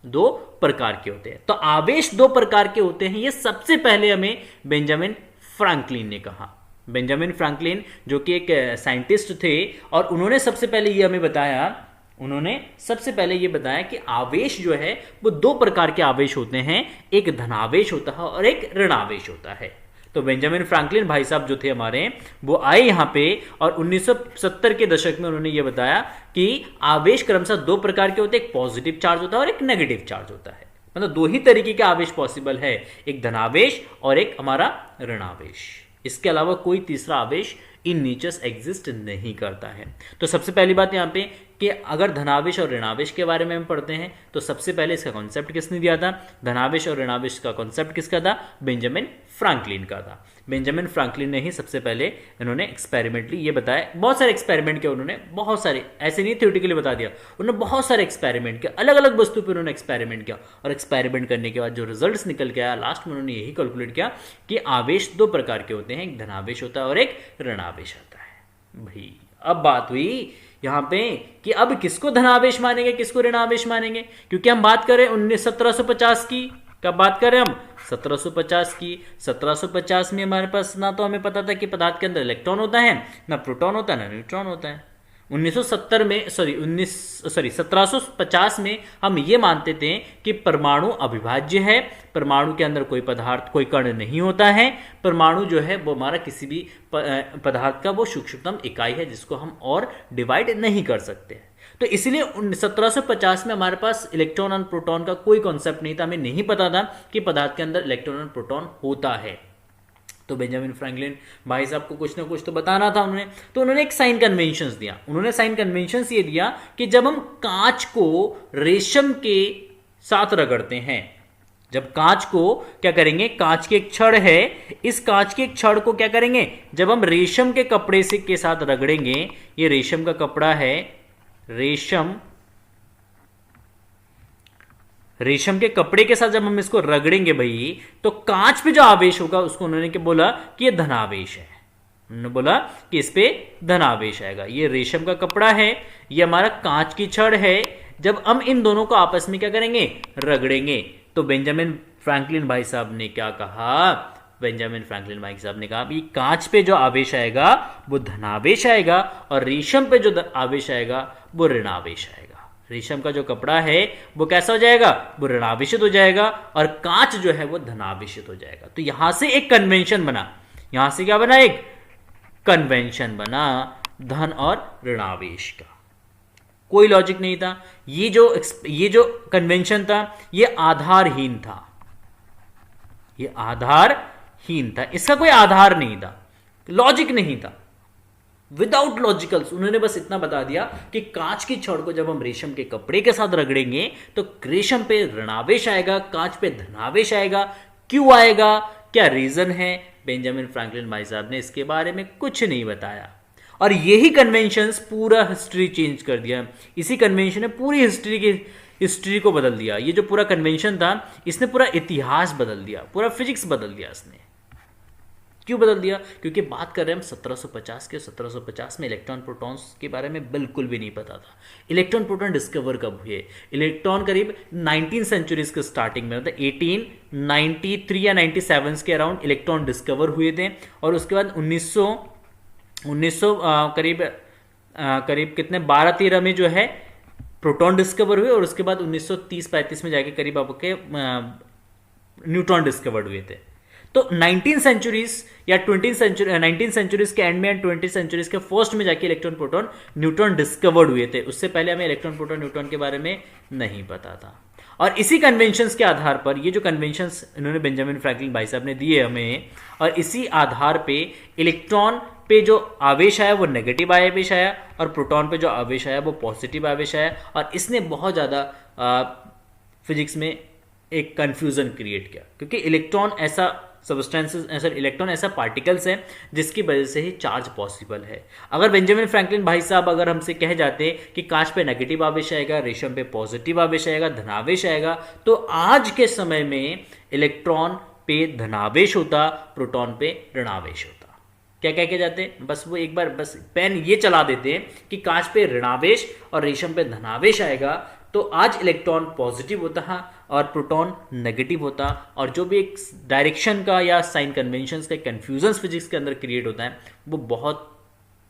दो प्रकार के होते हैं। तो आवेश दो प्रकार के होते हैं, ये सबसे पहले हमें बेंजामिन फ्रैंकलिन ने कहा। बेंजामिन फ्रैंकलिन जो कि एक साइंटिस्ट थे, और उन्होंने सबसे पहले ये हमें बताया, उन्होंने सबसे पहले ये बताया कि आवेश जो है वो दो प्रकार के आवेश होते हैं, एक धनावेश होता है और एक ऋणावेश होता है। तो बेंजामिन फ्रैंकलिन भाई साहब जो थे हमारे, वो आए यहाँ पे और 1970 के दशक में उन्होंने ये बताया कि आवेश क्रमशः दो प्रकार के होते हैं, एक पॉजिटिव चार्ज होता है और एक नेगेटिव चार्ज होता है। मतलब दो ही तरीके के आवेश पॉसिबल है, एक धनावेश और एक हमारा ऋणावेश। इसके अलावा कोई तीसरा आवेश इन नेचर्स एग्जिस्ट नहीं करता है। तो सबसे पहली बात यहाँ पे कि अगर धनावेश और ऋणावेश के बारे में हम पढ़ते हैं तो सबसे पहले इसका कॉन्सेप्ट किसने दिया था, धनावेश और ऋणावेश का कॉन्सेप्ट किसका था, बेंजामिन फ्रैंकलिन का था। बेंजामिन फ्रैंकलिन ने ही सबसे पहले इन्होंने एक्सपेरिमेंटली ये बताया, बहुत सारे एक्सपेरिमेंट किया उन्होंने, बहुत सारे, ऐसे नहीं थ्योरेटिकली बता दिया, उन्होंने बहुत सारे एक्सपेरिमेंट किया, अलग अलग वस्तु पर उन्होंने एक्सपेरिमेंट किया, और एक्सपेरिमेंट करने के बाद जो रिजल्ट निकल के आया लास्ट में उन्होंने यही कैलकुलेट किया कि आवेश दो प्रकार के होते हैं, एक धनावेश होता है और एक ऋणावेश होता है। भाई अब बात हुई यहाँ पे कि अब किसको धनावेश मानेंगे, किसको ऋणावेश मानेंगे, क्योंकि हम बात करें 1750 की, कब बात करें हम 1750 की। 1750 में हमारे पास ना तो हमें पता था कि पदार्थ के अंदर इलेक्ट्रॉन होता है, ना प्रोटॉन होता है, ना न्यूट्रॉन होता है। 1750 में हम ये मानते थे कि परमाणु अविभाज्य है, परमाणु के अंदर कोई पदार्थ, कोई कण नहीं होता है, परमाणु जो है वो हमारा किसी भी पदार्थ का वो सूक्ष्मतम इकाई है जिसको हम और डिवाइड नहीं कर सकते। तो इसलिए 1750 में हमारे पास इलेक्ट्रॉन और प्रोटॉन का कोई कॉन्सेप्ट नहीं था, हमें नहीं पता था कि पदार्थ के अंदर इलेक्ट्रॉन और प्रोटॉन होता है। तो बेंजामिन फ्रैंकलिन भाई साहब को कुछ ना कुछ तो बताना था उन्होंने, तो उन्होंने एक साइन कन्वेंशंस दिया। उन्होंने साइन कन्वेंशंस ये दिया कि जब हम कांच को रेशम के साथ रगड़ते हैं, जब कांच को क्या करेंगे, कांच की एक छड़ है, इस कांच की एक छड़ को क्या करेंगे, जब हम रेशम के कपड़े से के साथ रगड़ेंगे, ये रेशम का कपड़ा है, रेशम के कपड़े के साथ जब हम इसको रगड़ेंगे भाई, तो कांच पे जो आवेश होगा उसको उन्होंने क्या बोला कि ये धनावेश है। उन्होंने बोला कि इस पे धनावेश आएगा। ये रेशम का कपड़ा है, ये हमारा कांच की छड़ है, जब हम इन दोनों को आपस में क्या करेंगे, रगड़ेंगे, तो बेंजामिन फ्रैंकलिन भाई साहब ने क्या कहा, बेंजामिन फ्रैंकलिन भाई साहब ने कहा कि कांच पे जो आवेश आएगा वो धनावेश आएगा और रेशम पे जो आवेश आएगा वो ऋणावेश आएगा। रेशम का जो कपड़ा है वो कैसा हो जाएगा, वो ऋणावेशित हो जाएगा, और कांच जो है वो धनावेशित हो जाएगा। तो यहां से एक कन्वेंशन बना, यहां से क्या बना, एक कन्वेंशन बना धन और ऋणावेश का। कोई लॉजिक नहीं था, ये जो कन्वेंशन था ये आधारहीन था, ये आधारहीन था, इसका कोई आधार नहीं था, लॉजिक नहीं था, विदाउट लॉजिकल्स। उन्होंने बस इतना बता दिया कि कांच की छड़ को जब हम रेशम के कपड़े के साथ रगड़ेंगे तो रेशम पे ऋणावेश आएगा, कांच पे धनावेश आएगा। क्यों आएगा, क्या रीजन है, बेंजामिन फ्रैंकलिन भाई साहब ने इसके बारे में कुछ नहीं बताया। और यही कन्वेंशंस पूरा हिस्ट्री चेंज कर दिया। इसी कन्वेंशन ने पूरी हिस्ट्री को बदल दिया। ये जो पूरा कन्वेंशन था इसने पूरा इतिहास बदल दिया, पूरा फिजिक्स बदल दिया इसने। क्यों बदल दिया, क्योंकि बात कर रहे हैं हम 1750 के। 1750 में इलेक्ट्रॉन प्रोटॉन्स के बारे में बिल्कुल भी नहीं पता था। इलेक्ट्रॉन प्रोटॉन डिस्कवर कब हुए, इलेक्ट्रॉन करीब 19 सेंचुरीज के स्टार्टिंग में, मतलब 1893 या 97 के अराउंड इलेक्ट्रॉन डिस्कवर हुए थे। और उसके बाद 1900 करीब कितने 12-13 में जो है प्रोटॉन डिस्कवर हुए, और उसके बाद 1930-35 में जाके करीब आपके न्यूट्रॉन डिस्कवर्ड हुए थे। तो 19 सेंचुरीज या 19 सेंचुरीज के एंड में एंड 20 सेंचुरीज के फर्स्ट में जाके इलेक्ट्रॉन प्रोटॉन न्यूट्रॉन डिस्कवर्ड हुए थे। उससे पहले हमें इलेक्ट्रॉन प्रोटॉन न्यूट्रॉन के बारे में नहीं पता था। और इसी कन्वेंशंस के आधार पर, ये जो कन्वेंशंस इन्होंने बेंजामिन फ्रैंकलिन भाई साहब ने दिए हमें, और इसी आधार पे इलेक्ट्रॉन पे जो आवेश आया वो नेगेटिव आवेश आया, और प्रोटॉन पे जो आवेश आया वो पॉजिटिव आवेश आया। और इसने बहुत ज़्यादा फिजिक्स में एक कंफ्यूजन क्रिएट किया, क्योंकि इलेक्ट्रॉन ऐसा सब्सटेंसेस, ऐसा इलेक्ट्रॉन ऐसा पार्टिकल्स है जिसकी वजह से ही चार्ज पॉसिबल है। अगर बेंजामिन फ्रैंकलिन भाई साहब अगर हमसे कह जाते कि कांच पे नेगेटिव आवेश आएगा, रेशम पे पॉजिटिव आवेश आएगा, धनावेश आएगा, तो आज के समय में इलेक्ट्रॉन पे धनावेश होता, प्रोटॉन पे ऋणावेश होता। क्या कह के जाते, बस वो एक बार बस पेन ये चला देते कि कांच पे ऋणावेश और रेशम पे धनावेश आएगा, तो आज इलेक्ट्रॉन पॉजिटिव होता है और प्रोटॉन नेगेटिव होता। और जो भी एक डायरेक्शन का या साइन कन्वेंशंस का कंफ्यूजन फिजिक्स के अंदर क्रिएट होता है वो बहुत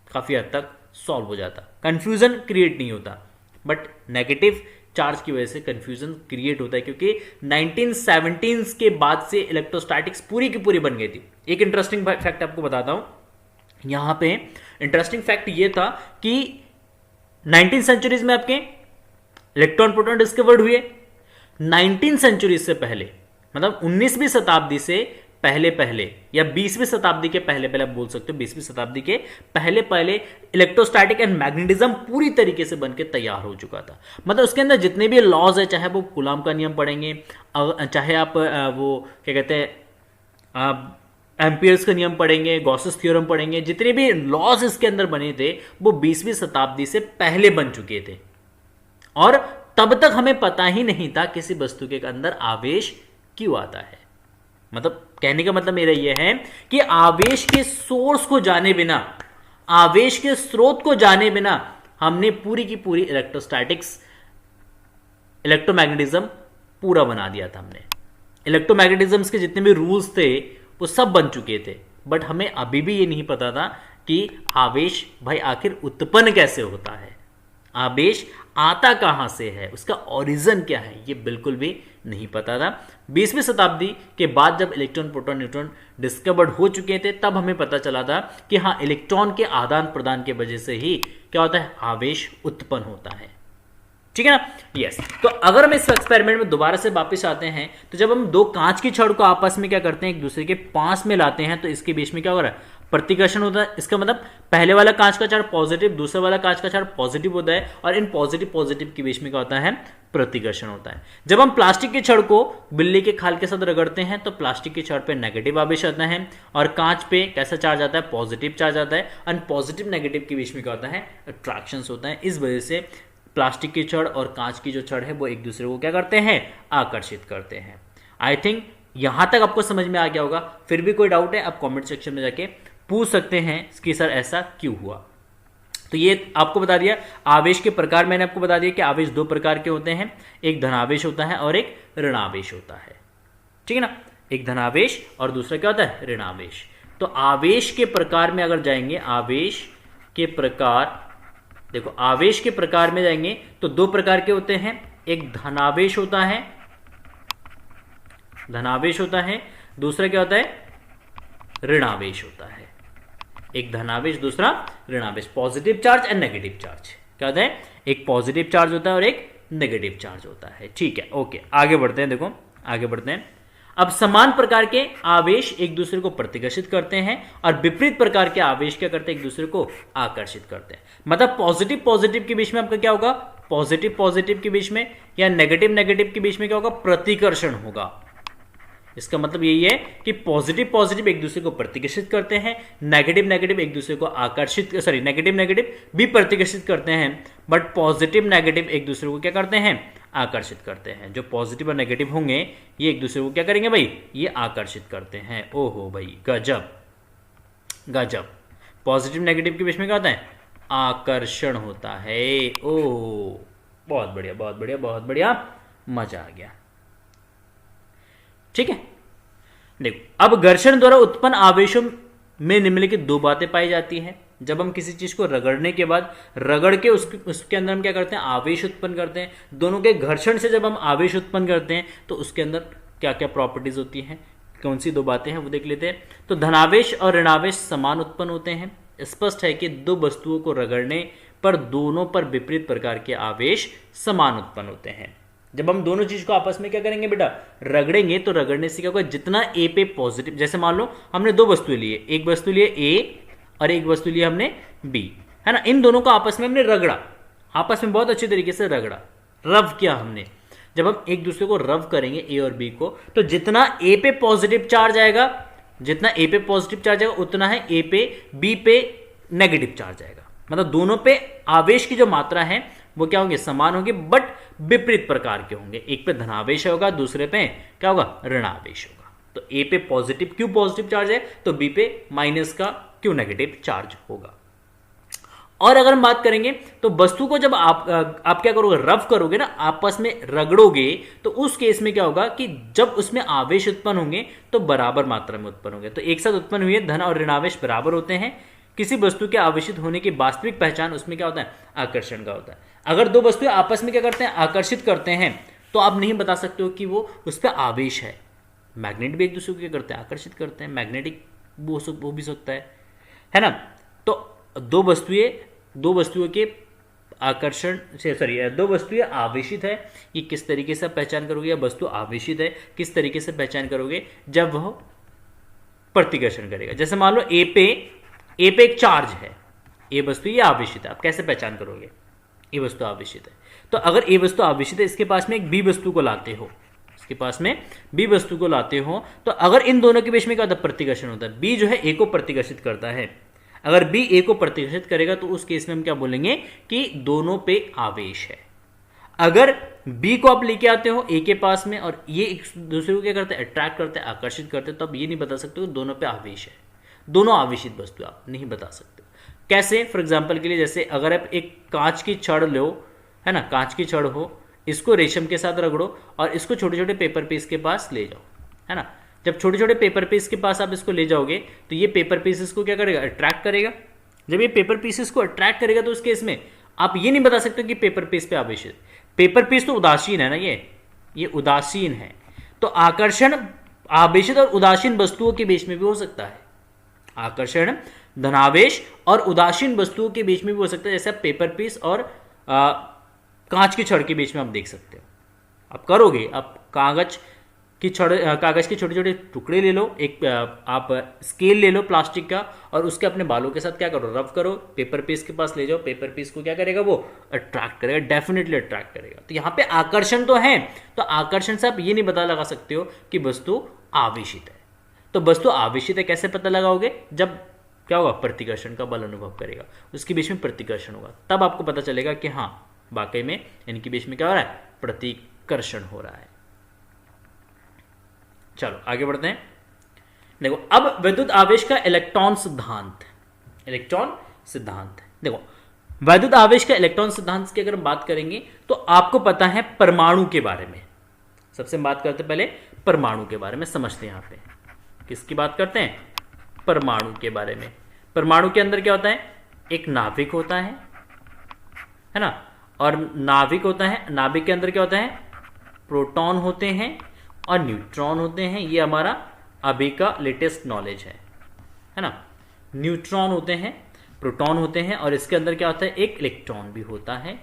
काफ़ी हद तक सॉल्व हो जाता। कंफ्यूजन क्रिएट नहीं होता, बट नेगेटिव चार्ज की वजह से कंफ्यूजन क्रिएट होता है, क्योंकि 1917 के बाद से इलेक्ट्रोस्टैटिक्स पूरी की पूरी बन गई थी। एक इंटरेस्टिंग फैक्ट आपको बताता हूँ यहाँ पे। इंटरेस्टिंग फैक्ट ये था कि 19 सेंचुरीज में आपके इलेक्ट्रॉन प्रोटॉन डिस्कवर्ड हुए। 19 सेंचुरी से पहले, मतलब 19वीं शताब्दी से पहले या 20वीं शताब्दी के पहले आप बोल सकते हो, 20वीं शताब्दी के पहले इलेक्ट्रोस्टैटिक एंड मैग्नेटिज्म पूरी तरीके से बनके तैयार हो चुका था। मतलब उसके अंदर जितने भी लॉज है, चाहे वो कूलॉम का नियम पढ़ेंगे, चाहे आप वो क्या कहते हैं एम्पियर्स का नियम पढ़ेंगे, गॉसेस थ्योरम पढ़ेंगे, जितने भी लॉज इसके अंदर बने थे वो 20वीं शताब्दी से पहले बन चुके थे। और तब तक हमें पता ही नहीं था किसी वस्तु के अंदर आवेश क्यों आता है। मतलब कहने का मतलब मेरा यह है कि आवेश के सोर्स को जाने बिना, आवेश के स्रोत को जाने बिना हमने पूरी की पूरी इलेक्ट्रोस्टैटिक्स, इलेक्ट्रोमैग्नेटिज्म पूरा बना दिया था। हमने इलेक्ट्रोमैग्नेटिज्म के जितने भी रूल्स थे वो सब बन चुके थे, बट हमें अभी भी ये नहीं पता था कि आवेश भाई आखिर उत्पन्न कैसे होता है, आवेश आता कहां से है, उसका ओरिजिन क्या है, ये बिल्कुल भी नहीं पता था। 20वीं शताब्दी के बाद जब इलेक्ट्रॉन प्रोटॉन न्यूट्रॉन डिस्कवर्ड हो चुके थे, तब हमें पता चला था कि हाँ, इलेक्ट्रॉन के आदान प्रदान के वजह से ही क्या होता है, आवेश उत्पन्न होता है। ठीक है ना, यस। तो अगर हम इस एक्सपेरिमेंट में दोबारा से वापस आते हैं, तो जब हम दो कांच की छड़ को आपस में क्या करते हैं, एक दूसरे के पास में लाते हैं, तो इसके बीच में क्या हो रहा है, प्रतिकर्षण होता है। इसका मतलब पहले वाला कांच का चार्ज पॉजिटिव, दूसरा वाला कांच का चार्ज पॉजिटिव होता है, और इन पॉजिटिव के बीच में क्या होता है, प्रतिकर्षण होता है। जब हम प्लास्टिक की छड़ को बिल्ली के खाल के साथ रगड़ते हैं, तो प्लास्टिक की छड़ पे नेगेटिव आवेश आता है, और कांच पे कैसा चार्ज आता है, पॉजिटिव चार्ज आता है, और पॉजिटिव नेगेटिव के बीच में क्या होता है, अट्रैक्शन होता है। इस वजह से प्लास्टिक की छड़ और कांच की जो छड़ है वो एक दूसरे को क्या करते हैं, आकर्षित करते हैं। आई थिंक यहां तक आपको समझ में आ गया होगा। फिर भी कोई डाउट है आप कमेंट सेक्शन में जाके पूछ सकते हैं कि सर ऐसा क्यों हुआ। तो ये आपको बता दिया आवेश के प्रकार, मैंने आपको बता दिया कि आवेश दो प्रकार के होते हैं, एक धनावेश होता है और एक ऋणावेश होता है। ठीक है ना, एक धनावेश और दूसरा क्या होता है, ऋणावेश। तो आवेश के प्रकार में अगर जाएंगे, आवेश के प्रकार देखो आवेश के प्रकार में जाएंगे तो दो प्रकार के होते हैं, एक धनावेश होता है, धनावेश होता है, दूसरा क्या होता है, ऋणावेश होता है। एक धनावेश, दूसरा ऋणावेश, positive charge and negative charge. क्या होता है, एक पॉजिटिव चार्ज होता है और एक नेगेटिव चार्ज होता है। ठीक है, ओके, आगे बढ़ते हैं। देखो आगे बढ़ते हैं। अब समान प्रकार के आवेश एक दूसरे को प्रतिकर्षित करते हैं और विपरीत प्रकार के आवेश क्या करते हैं, एक दूसरे को आकर्षित करते हैं। मतलब पॉजिटिव पॉजिटिव के बीच में आपका क्या होगा, पॉजिटिव पॉजिटिव के बीच में या नेगेटिव नेगेटिव के बीच में क्या होगा, प्रतिकर्षण होगा। इसका मतलब यही है कि पॉजिटिव पॉजिटिव एक दूसरे को प्रतिकर्षित करते हैं, नेगेटिव नेगेटिव एक दूसरे को आकर्षित, सॉरी नेगेटिव नेगेटिव भी प्रतिकर्षित करते हैं, बट पॉजिटिव नेगेटिव एक दूसरे को क्या करते हैं, आकर्षित करते हैं। जो पॉजिटिव और नेगेटिव होंगे ये एक दूसरे को क्या करेंगे भाई, ये आकर्षित करते हैं। ओहो भाई, गजब गजब। पॉजिटिव नेगेटिव के बीच में क्या होता है, आकर्षण होता है। ओह बहुत बढ़िया बहुत बढ़िया बहुत बढ़िया, मजा आ गया। ठीक है, देखो अब घर्षण द्वारा उत्पन्न आवेशों में निम्नलिखित दो बातें पाई जाती हैं। जब हम किसी चीज को रगड़ने के बाद रगड़ के उसके अंदर हम क्या करते हैं, आवेश उत्पन्न करते हैं। दोनों के घर्षण से जब हम आवेश उत्पन्न करते हैं तो उसके अंदर क्या क्या प्रॉपर्टीज होती हैं, कौन सी दो बातें हैं वो देख लेते हैं। तो धनावेश और ऋणावेश समान उत्पन्न होते हैं। स्पष्ट है कि दो वस्तुओं को रगड़ने पर दोनों पर विपरीत प्रकार के आवेश समान उत्पन्न होते हैं। जब हम दोनों चीज को आपस में क्या करेंगे बेटा, रगड़ेंगे, तो रगड़ने से क्या होगा, जितना ए पे पॉजिटिव, जैसे मान लो हमने दो वस्तुएं लिए, एक वस्तु लिए ए और एक वस्तु लिए हमने बी, है ना। इन दोनों को आपस में हमने रगड़ा, आपस में बहुत अच्छी तरीके से रगड़ा, रब किया हमने। जब हम एक दूसरे को रब करेंगे ए और बी को, तो जितना ए पे पॉजिटिव चार्ज आएगा, जितना ए पे पॉजिटिव चार्ज आएगा उतना है ए पे बी पे नेगेटिव चार्ज आएगा। मतलब दोनों पे आवेश की जो मात्रा है वो क्या होंगे, समान होंगे, बट विपरीत प्रकार के होंगे। एक पे धनावेश होगा, दूसरे पे क्या होगा, ऋणावेश होगा। तो ए पे पॉजिटिव क्यों पॉजिटिव चार्ज है, तो बी पे माइनस का क्यों नेगेटिव चार्ज होगा। और अगर हम बात करेंगे तो वस्तु को जब आप क्या करोगे, रफ करोगे ना, आपस में रगड़ोगे, तो उस केस में क्या होगा कि जब उसमें आवेश उत्पन्न होंगे तो बराबर मात्रा में उत्पन्न होंगे। तो एक साथ उत्पन्न हुए धन और ऋणावेश बराबर होते हैं। किसी वस्तु के आवेशित होने की वास्तविक पहचान उसमें क्या होता है, आकर्षण का होता है। अगर दो वस्तुएं आपस में क्या करते हैं, आकर्षित करते हैं, तो आप नहीं बता सकते हो कि वो उस पर आवेश है। मैग्नेट भी एक दूसरे को क्या करते हैं, आकर्षित करते हैं। मैग्नेटिक वो भी सकता है ना। तो दो वस्तुओं के आकर्षण से, सॉरी, दो वस्तुएं आवेशित है, ये किस तरीके से पहचान करोगे, या वस्तु आवेशित है किस तरीके से पहचान करोगे, जब वह प्रतिकर्षण करेगा। जैसे मान लो ए पे एक चार्ज है, ए वस्तु ये आवेशित है, आप कैसे पहचान करोगे, ए वस्तु आवेशित है। तो अगर ए वस्तु आवेशित है, इसके पास में एक बी वस्तु को लाते हो, इसके पास में बी वस्तु को लाते हो, तो अगर इन दोनों के बीच में क्या होता है, प्रतिकर्षण होता है। बी जो है ए को प्रतिकर्षित करता है। अगर बी ए को प्रतिकर्षित करेगा तो उस केस में हम क्या बोलेंगे कि दोनों पे आवेश है। अगर बी को आप लेके आते हो ए के पास में और ये एक दूसरे को क्या करते हैं, अट्रैक्ट करते हैं, आकर्षित करते हैं, तो आप ये नहीं बता सकते हो दोनों पे आवेश है। दोनों आवेशित वस्तु आप नहीं बता सकते। कैसे, फॉर एग्जाम्पल के लिए, जैसे अगर आप एक कांच की छड़ लो, है ना, कांच की छड़ हो, इसको रेशम के साथ रगड़ो और इसको छोटे छोटे पेपर पीस के पास ले जाओ, है ना। जब छोटे छोटे पेपर पीस के पास आप इसको ले जाओगे तो ये पेपर पीसेस को क्या करेगा, अट्रैक्ट करेगा। जब ये पेपर पीसेस को अट्रैक्ट करेगा तो उस केस में आप ये नहीं बता सकते कि पेपर पीस पे आवेश है। पेपर पीस तो उदासीन है ना, ये उदासीन है। तो आकर्षण आवेशित और उदासीन वस्तुओं के बीच में भी हो सकता है। आकर्षण धनावेश और उदासीन वस्तुओं के बीच में भी हो सकता है। जैसे आप पेपर पीस और कांच की छड़ के बीच में आप देख सकते हो। आप करोगे, आप कागज के छोटे छोटे टुकड़े ले लो, एक आप स्केल ले लो प्लास्टिक का और उसके अपने बालों के साथ क्या करो, रब करो, पेपर पीस के पास ले जाओ। पेपर पीस को क्या करेगा, वो अट्रैक्ट करेगा, डेफिनेटली अट्रैक्ट करेगा। तो यहाँ पे आकर्षण तो है, तो आकर्षण से आप ये नहीं पता लगा सकते हो कि वस्तु आवेशित है। तो वस्तु आवेशित है कैसे पता लगाओगे, जब क्या होगा, प्रतिकर्षण का बल अनुभव करेगा, उसके बीच में प्रतिकर्षण होगा, तब आपको पता चलेगा कि हाँ वाकई में इनके बीच में क्या हो रहा है, प्रतिकर्षण हो रहा है। चलो आगे बढ़ते हैं। देखो अब वैद्युत आवेश का इलेक्ट्रॉन सिद्धांत, देखो वैद्युत आवेश का इलेक्ट्रॉन सिद्धांत की अगर हम बात करेंगे तो आपको पता है परमाणु के बारे में। सबसे बात करते पहले परमाणु के बारे में समझते हैं। यहाँ पे किसकी बात करते हैं, परमाणु के बारे में। परमाणु के अंदर क्या होता है, एक नाभिक होता है, है ना। और नाभिक होता है, नाभिक के अंदर क्या होता है, प्रोटॉन होते हैं और न्यूट्रॉन होते हैं। ये हमारा अभी का लेटेस्ट नॉलेज है ना। न्यूट्रॉन होते हैं, प्रोटॉन होते हैं और इसके अंदर क्या होता है, एक इलेक्ट्रॉन भी होता है।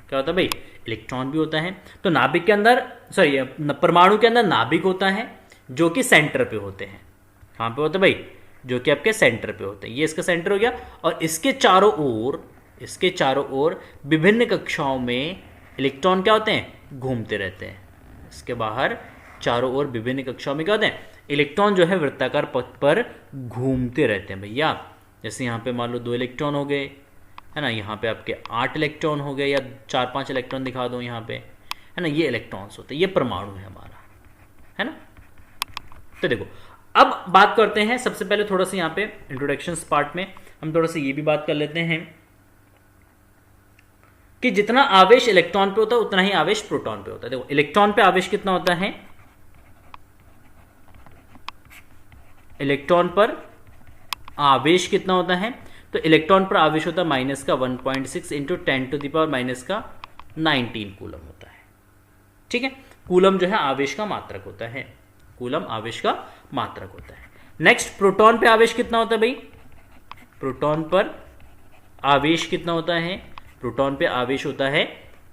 क्या होता है भाई, इलेक्ट्रॉन भी होता है। तो नाभिक के अंदर, सॉरी, परमाणु के अंदर नाभिक होता है जो कि सेंटर पे होते हैं। कहां पे होते हैं भाई, जो कि आपके सेंटर पे होते हैं। ये इसका सेंटर हो गया और इसके चारों ओर विभिन्न कक्षाओं में इलेक्ट्रॉन क्या होते हैं, घूमते रहते हैं। इसके बाहर चारों ओर विभिन्न कक्षाओं में क्या होते हैं, इलेक्ट्रॉन जो है वृत्ताकार पथ पर घूमते रहते हैं भैया। जैसे यहाँ पे मान लो 2 इलेक्ट्रॉन हो गए, है ना, यहाँ पे आपके 8 इलेक्ट्रॉन हो गए या 4-5 इलेक्ट्रॉन दिखा दो यहाँ पे, है ना। ये इलेक्ट्रॉन्स होते हैं, ये परमाणु है हमारा, है ना। तो देखो अब बात करते हैं, सबसे पहले थोड़ा सा यहाँ पे इंट्रोडक्शन पार्ट में हम थोड़ा सा ये भी बात कर लेते हैं कि जितना आवेश इलेक्ट्रॉन पे होता है उतना ही आवेश प्रोटॉन पे होता है। देखो इलेक्ट्रॉन पे आवेश कितना होता है, इलेक्ट्रॉन पर आवेश कितना होता है, तो इलेक्ट्रॉन पर आवेश होता है -1.6 इंटू 10⁻⁻19 कूलम होता है। ठीक है, कूलम जो है आवेश का मात्रक होता है, कूलम आवेश का मात्रक होता है। नेक्स्ट, प्रोटॉन पे आवेश कितना होता है भाई, प्रोटॉन पर आवेश कितना होता है, प्रोटॉन पे आवेश होता है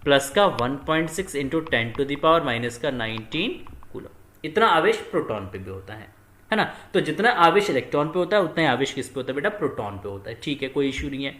प्लस का 1.6 इंटू 10⁻⁻19 कूलम। इतना आवेश प्रोटॉन पे भी होता है ना। तो जितना आवेश इलेक्ट्रॉन पे होता है उतना ही आवेश किस पे होता है बेटा, प्रोटॉन पे होता है। ठीक है, कोई इश्यू नहीं है।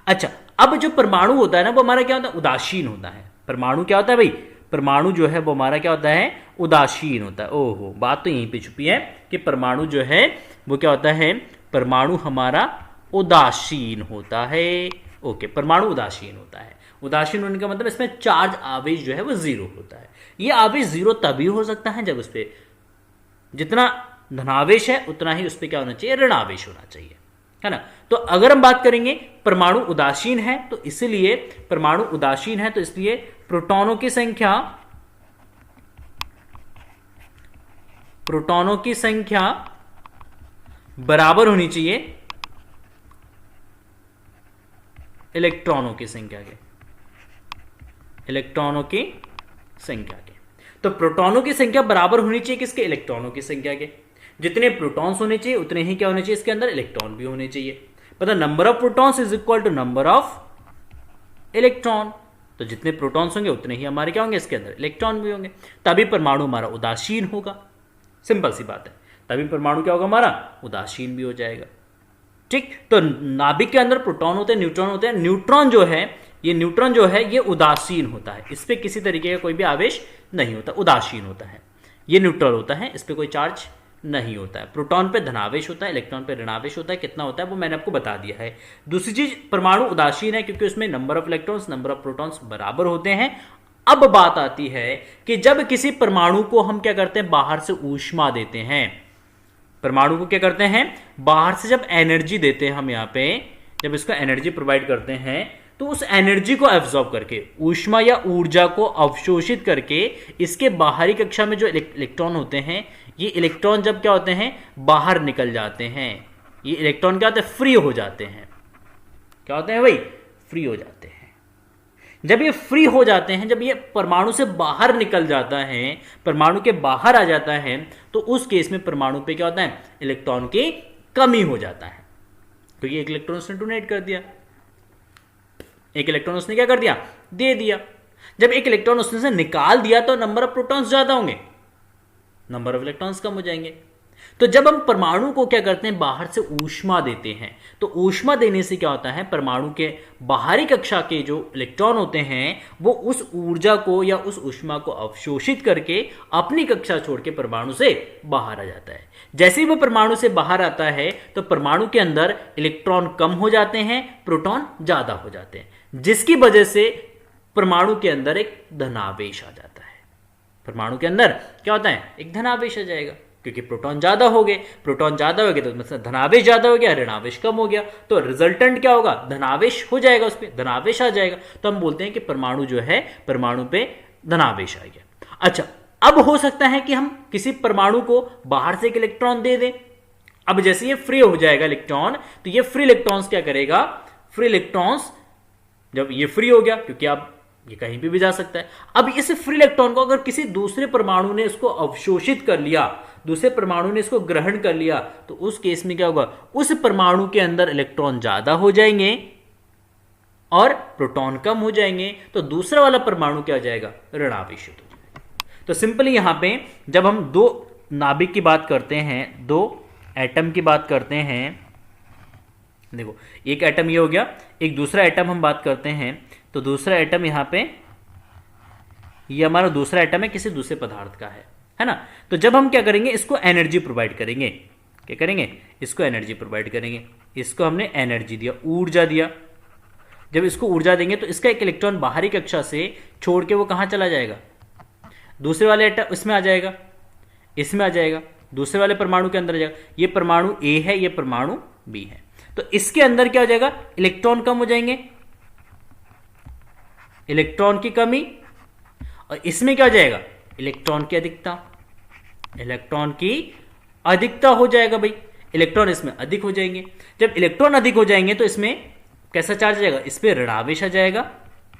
अच्छा, अब जो परमाणु होता है ना वो हमारा क्या होता है, उदासीन होता है। परमाणु क्या होता है भाई, परमाणु जो है वो हमारा क्या होता है, उदासीन होता है। ओहो, बात तो यहीं पे छुपी है कि परमाणु जो है वो क्या होता है, परमाणु हमारा उदासीन होता है। ओके, परमाणु उदासीन होता है। उदासीन होने का मतलब इसमें चार्ज आवेश जो है वो 0 होता है। ये आवेश 0 तभी हो सकता है जब उस पर जितना धनावेश है उतना ही उस पर क्या होना चाहिए, ऋणावेश होना चाहिए, है ना। तो अगर हम बात करेंगे परमाणु उदासीन है तो इसलिए परमाणु उदासीन है तो इसलिए प्रोटॉनों की संख्या बराबर होनी चाहिए इलेक्ट्रॉनों की संख्या के, इलेक्ट्रॉनों की संख्या के। तो प्रोटॉनों की संख्या बराबर होनी चाहिए किसके, इलेक्ट्रॉनों की संख्या के। जितने प्रोटॉन्स होने चाहिए उतने ही क्या होने चाहिए, इसके अंदर इलेक्ट्रॉन भी होने चाहिए। मतलब number of protons is equal to number of electron. तो जितने प्रोटॉन्स होंगे उतने ही हमारे क्या होंगे, इसके अंदर इलेक्ट्रॉन भी होंगे। तभी परमाणु हमारा उदासीन होगा। सिंपल सी बात है, तभी परमाणु क्या होगा हमारा, उदासीन भी हो जाएगा। ठीक, तो नाभिक के अंदर प्रोटॉन होते हैं, न्यूट्रॉन होते हैं। न्यूट्रॉन जो है ये उदासीन होता है। इस पर किसी तरीके का कोई भी आवेश नहीं होता, उदासीन होता है। ये न्यूट्रल होता है, इस पर कोई चार्ज नहीं होता है। प्रोटॉन पे धनावेश होता है, इलेक्ट्रॉन पे ऋणावेश होता है। कितना होता है वो मैंने आपको बता दिया है। दूसरी चीज, परमाणु उदासीन है क्योंकि उसमें number of electrons, number of protons बराबर होते हैं। अब बात आती है कि जब किसी परमाणु को हम क्या करते हैं, बाहर से ऊष्मा देते हैं। परमाणु को क्या करते हैं, बाहर से जब एनर्जी देते हैं हम, यहाँ पे जब इसको एनर्जी प्रोवाइड करते हैं तो उस एनर्जी को एब्जॉर्ब करके, ऊष्मा या ऊर्जा को अवशोषित करके, इसके बाहरी कक्षा में जो इलेक्ट्रॉन होते हैं, ये इलेक्ट्रॉन जब क्या होते हैं, बाहर निकल जाते हैं, ये इलेक्ट्रॉन क्या होते हैं, फ्री हो जाते हैं। क्या होते हैं भाई, फ्री हो जाते हैं। जब ये फ्री हो जाते हैं, जब ये परमाणु से बाहर निकल जाता है, परमाणु के बाहर आ जाता है, तो उस केस में परमाणु पे क्या होता है, इलेक्ट्रॉन की कमी हो जाता है। तो ये एक इलेक्ट्रॉन उसने डोनेट कर दिया, एक इलेक्ट्रॉन उसने क्या कर दिया, दे दिया। जब एक इलेक्ट्रॉन उसने से निकाल दिया तो नंबर ऑफ प्रोटॉन्स ज्यादा होंगे, नंबर ऑफ इलेक्ट्रॉन्स कम हो जाएंगे। तो जब हम परमाणु को क्या करते हैं, बाहर से ऊष्मा देते हैं, तो ऊष्मा देने से क्या होता है, परमाणु के बाहरी कक्षा के जो इलेक्ट्रॉन होते हैं वो उस ऊर्जा को या उस ऊष्मा को अवशोषित करके अपनी कक्षा छोड़ के परमाणु से बाहर आ जाता है। जैसे ही वो परमाणु से बाहर आता है तो परमाणु के अंदर इलेक्ट्रॉन कम हो जाते हैं, प्रोटॉन ज्यादा हो जाते हैं, जिसकी वजह से परमाणु के अंदर एक धनावेश आ जाता है। परमाणु के अंदर क्या होता है, एक धनावेश आ जाएगा, क्योंकि प्रोटॉन ज्यादा हो गए, प्रोटॉन ज्यादा हो गए तो मतलब धनावेश ज्यादा हो गया, ऋणावेश कम हो गया, तो रिजल्टेंट क्या होगा, धनावेश हो जाएगा, उस पर धनावेश आ जाएगा। तो हम बोलते हैं कि परमाणु जो है, परमाणु पे धनावेश आ गया। अच्छा, अब हो सकता है कि हम किसी परमाणु को बाहर से एक इलेक्ट्रॉन दे दें। अब जैसे ये फ्री हो जाएगा इलेक्ट्रॉन, तो ये फ्री इलेक्ट्रॉन्स क्या करेगा, फ्री इलेक्ट्रॉन्स, जब ये फ्री हो गया क्योंकि आप ये कहीं पे भी जा सकता है, अब इस फ्री इलेक्ट्रॉन को अगर किसी दूसरे परमाणु ने इसको अवशोषित कर लिया, दूसरे परमाणु ने इसको ग्रहण कर लिया, तो उस केस में क्या होगा, उस परमाणु के अंदर इलेक्ट्रॉन ज्यादा हो जाएंगे और प्रोटॉन कम हो जाएंगे, तो दूसरा वाला परमाणु क्या हो जाएगा, ऋणावेशित हो जाएगा। तो सिंपली यहां पे जब हम दो नाभिक की बात करते हैं, दो एटम की बात करते हैं, देखो एक एटम ये हो गया, एक दूसरा एटम हम बात करते हैं, तो दूसरा एटम यहां पे ये हमारा दूसरा एटम है, किसी दूसरे पदार्थ का है ना। तो जब हम क्या करेंगे, इसको एनर्जी प्रोवाइड करेंगे, क्या करेंगे, इसको एनर्जी प्रोवाइड करेंगे, इसको हमने एनर्जी दिया, ऊर्जा दिया। जब इसको ऊर्जा देंगे तो इसका एक इलेक्ट्रॉन बाहरी कक्षा से छोड़ के वो कहां चला जाएगा, दूसरे वाले एटम इसमें आ जाएगा, इसमें आ जाएगा, दूसरे वाले परमाणु के अंदर आ जाएगा। ये परमाणु ए है, ये परमाणु बी है, तो इसके अंदर क्या हो जाएगा, इलेक्ट्रॉन कम हो जाएंगे, इलेक्ट्रॉन की कमी, और इसमें क्या हो जाएगा, इलेक्ट्रॉन की अधिकता, इलेक्ट्रॉन की अधिकता हो जाएगा भाई, इलेक्ट्रॉन इसमें अधिक हो जाएंगे। जब इलेक्ट्रॉन अधिक हो जाएंगे तो इसमें कैसा चार्ज आ जाएगा, इस पे ऋणावेश आ जाएगा,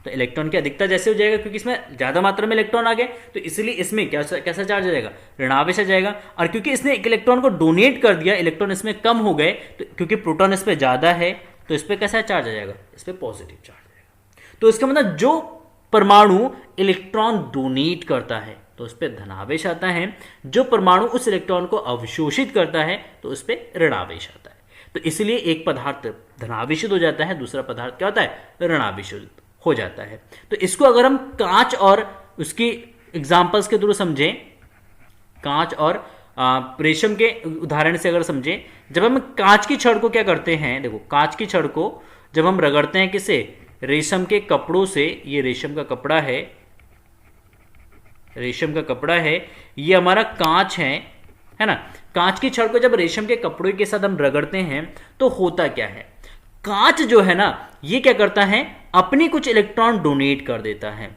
तो इलेक्ट्रॉन की अधिकता जैसे हो जाएगा, क्योंकि इसमें ज्यादा मात्रा में इलेक्ट्रॉन आ गए, तो इसलिए इसमें कैसा चार्ज आ जाएगा, ऋणावेश आ जाएगा। और क्योंकि इसने एक इलेक्ट्रॉन को डोनेट कर दिया, इलेक्ट्रॉन इसमें कम हो गए, तो क्योंकि प्रोटॉन इस पे ज्यादा है, तो इस पे कैसा चार्ज आ जाएगा, इस पे पॉजिटिव चार्ज आ जाएगा। तो इसका मतलब जो परमाणु इलेक्ट्रॉन डोनेट करता है तो उस पर धनावेश आता है, जो परमाणु उस इलेक्ट्रॉन को अवशोषित करता है तो उस पर ऋणावेश आता है। तो इसलिए एक पदार्थ धनावेशित हो जाता है, दूसरा पदार्थ क्या होता है, ऋणावेशित हो जाता है। तो इसको अगर हम कांच और उसकी एग्जाम्पल्स के थ्रू समझें, कांच और रेशम के उदाहरण से अगर समझें, जब हम कांच की छड़ को क्या करते हैं, देखो कांच की छड़ को जब हम रगड़ते हैं किसे, रेशम के कपड़ों से, ये रेशम का कपड़ा है, रेशम का कपड़ा है, ये हमारा कांच है ना। कांच की छड़ को जब रेशम के कपड़े के साथ हम रगड़ते हैं तो होता क्या है, कांच जो है ना ये क्या करता है, अपनी कुछ इलेक्ट्रॉन डोनेट कर देता है,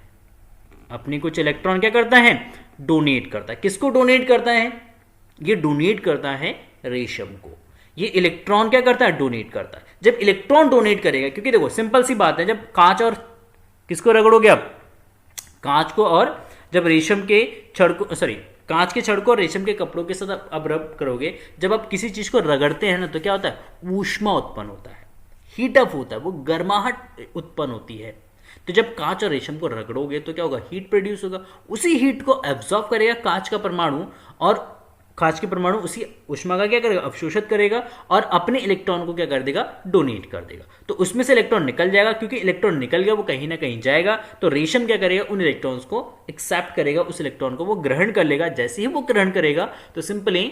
अपनी कुछ इलेक्ट्रॉन क्या करता है, डोनेट करता है। किसको डोनेट करता है, ये डोनेट करता है रेशम को, ये इलेक्ट्रॉन क्या करता है, डोनेट करता है। जब इलेक्ट्रॉन डोनेट करेगा, क्योंकि देखो सिंपल सी बात है, जब कांच और किसको रगड़ोगे आप, कांच को, और जब रेशम के छड़ को, सॉरी कांच के छड़ को और रेशम के कपड़ों के साथ आप रब करोगे, जब आप किसी चीज को रगड़ते हैं ना तो क्या होता है, ऊष्मा उत्पन्न होता है, हीट अप होता है, वो गर्माहट उत्पन्न होती है। तो जब कांच और रेशम को रगड़ोगे तो क्या होगा, हीट प्रोड्यूस होगा, उसी हीट को एब्जॉर्ब करेगा कांच का परमाणु, और कांच के परमाणु उसी ऊष्मा का क्या करेगा, अवशोषित करेगा, और अपने इलेक्ट्रॉन को क्या कर देगा, डोनेट कर देगा। तो उसमें से इलेक्ट्रॉन निकल जाएगा, क्योंकि इलेक्ट्रॉन निकल गया वो कहीं ना कहीं जाएगा, तो रेशम क्या करेगा, उन इलेक्ट्रॉन्स को एक्सेप्ट करेगा, उस इलेक्ट्रॉन को वो ग्रहण कर लेगा। जैसे ही वो ग्रहण करेगा तो सिंपली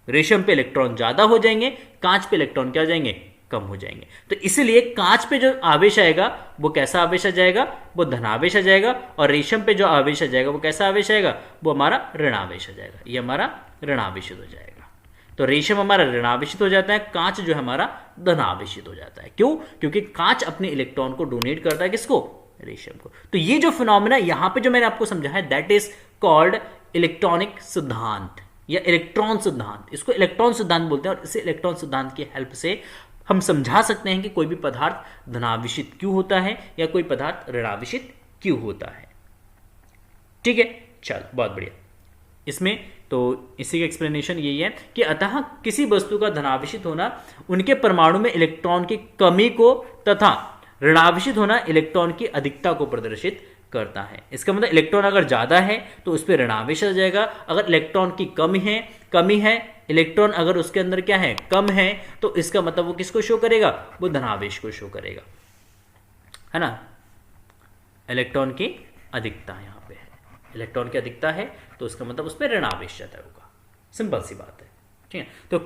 रेशम पे इलेक्ट्रॉन ज्यादा हो जाएंगे, कांच पे इलेक्ट्रॉन क्या हो जाएंगे, कम हो जाएंगे। तो इसलिए कांच पे जो आवेश आएगा वो कैसा आवेश आ जाएगा, वो धनावेश आ जाएगा, और रेशम पे जो आवेश आ जाएगा वो कैसा आवेश आएगा, वो हमारा ऋणावेश आ जाएगा, ये हमारा ऋणावेशित हो जाएगा। तो रेशम हमारा ऋणावेशित हो जाता है, कांच जो है हमारा धनावेशित हो जाता है। क्यों, क्योंकि कांच अपने इलेक्ट्रॉन को डोनेट करता है, किसको, रेशम को। तो ये जो फिनोमेना यहां पे जो मैंने आपको समझाया है, दैट इज कॉल्ड इलेक्ट्रॉनिक सिद्धांत या इलेक्ट्रॉन सिद्धांत। इसको इलेक्ट्रॉन सिद्धांत बोलते हैं, और इसे इलेक्ट्रॉन सिद्धांत की हेल्प से हम समझा सकते हैं कि कोई भी पदार्थ धनावेशित क्यों होता है या कोई पदार्थ ऋणावेशित क्यों होता है। ठीक है, चलो बहुत बढ़िया। इसमें तो इसी का एक्सप्लेनेशन यही है कि अतः किसी वस्तु का धनावेशित होना उनके परमाणु में इलेक्ट्रॉन की कमी को तथा ऋणावेशित होना इलेक्ट्रॉन की अधिकता को प्रदर्शित करता है। इसका मतलब इलेक्ट्रॉन अगर ज्यादा है तो उस पर ऋणावेश आ जाएगा, अगर इलेक्ट्रॉन की कमी है, इलेक्ट्रॉन अगर उसके अंदर क्या है, कम है, तो इसका मतलब वो किसको शो करेगा, वो धनावेश को शो करेगा, है ना। इलेक्ट्रॉन की अधिकता यहां पे है, इलेक्ट्रॉन की अधिकता है तो उसका मतलब उस पर ऋणावेश जाता होगा, सिंपल सी बात है। ठीक है, तो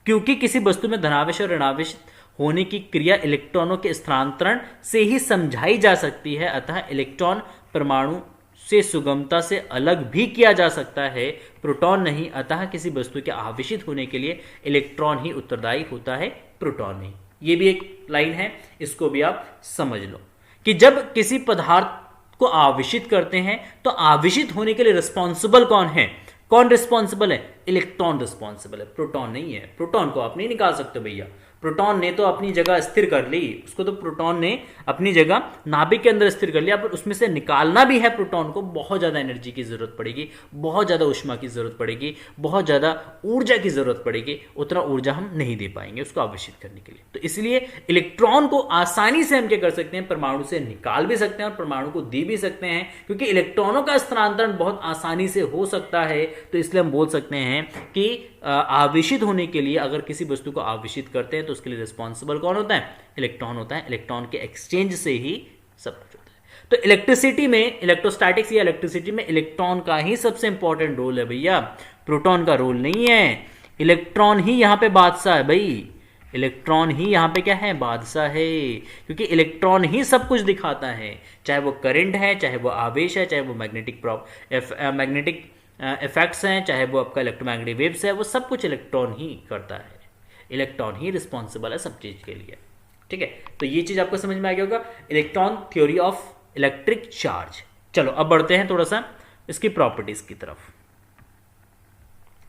क्योंकि किसी वस्तु में धनावेश और ऋणावेश होने की क्रिया इलेक्ट्रॉनों के स्थानांतरण से ही समझाई जा सकती है, अतः इलेक्ट्रॉन परमाणु से सुगमता से अलग भी किया जा सकता है, प्रोटॉन नहीं। अतः किसी वस्तु के आवेशित होने के लिए इलेक्ट्रॉन ही उत्तरदायी होता है, प्रोटॉन नहीं। ये भी एक लाइन है, इसको भी आप समझ लो कि जब किसी पदार्थ को आवेशित करते हैं तो आवेशित होने के लिए रिस्पॉन्सिबल कौन है, कौन रिस्पॉन्सिबल है, इलेक्ट्रॉन रिस्पॉन्सिबल है, प्रोटॉन नहीं है। प्रोटॉन को आप नहीं निकाल सकते भैया, प्रोटॉन ने तो अपनी जगह स्थिर कर ली, उसको तो प्रोटॉन ने अपनी जगह नाभिक के अंदर स्थिर कर लिया, पर उसमें से निकालना भी है प्रोटॉन को, बहुत ज़्यादा एनर्जी की ज़रूरत पड़ेगी, बहुत ज़्यादा ऊष्मा की ज़रूरत पड़ेगी, बहुत ज़्यादा ऊर्जा की ज़रूरत पड़ेगी, उतना ऊर्जा हम नहीं दे पाएंगे उसको आवेशित करने के लिए। तो इसलिए इलेक्ट्रॉन को आसानी से हम क्या कर सकते हैं, परमाणु से निकाल भी सकते हैं और परमाणु को दे भी सकते हैं, क्योंकि इलेक्ट्रॉनों का स्थानांतरण बहुत आसानी से हो सकता है। तो इसलिए हम बोल सकते हैं कि आवेशित होने के लिए अगर किसी वस्तु को आवेशित करते हैं तो उसके लिए रिस्पॉन्सिबल कौन होता है, इलेक्ट्रॉन होता है। इलेक्ट्रॉन के एक्सचेंज से ही सब कुछ होता है। तो इलेक्ट्रिसिटी में, इलेक्ट्रोस्टैटिक्स या इलेक्ट्रिसिटी में इलेक्ट्रॉन का ही सबसे इंपॉर्टेंट रोल है भैया, प्रोटॉन का रोल नहीं है। इलेक्ट्रॉन ही यहां पे बादशाह है भाई, इलेक्ट्रॉन ही यहां पे क्या है, बादशाह है, क्योंकि इलेक्ट्रॉन ही सब कुछ दिखाता है, चाहे वो करंट है, चाहे वो आवेश है, चाहे वो मैग्नेटिक इफेक्ट्स हैं, चाहे वो आपका इलेक्ट्रोमैग्नेटिक वेव्स है, वो सब कुछ इलेक्ट्रॉन ही करता है, इलेक्ट्रॉन ही रिस्पॉन्सिबल है सब चीज के लिए। ठीक है, तो ये चीज आपको समझ में आ गया होगा, electron theory of electric charge. चलो अब बढ़ते हैं थोड़ा सा इसकी प्रॉपर्टीज की तरफ।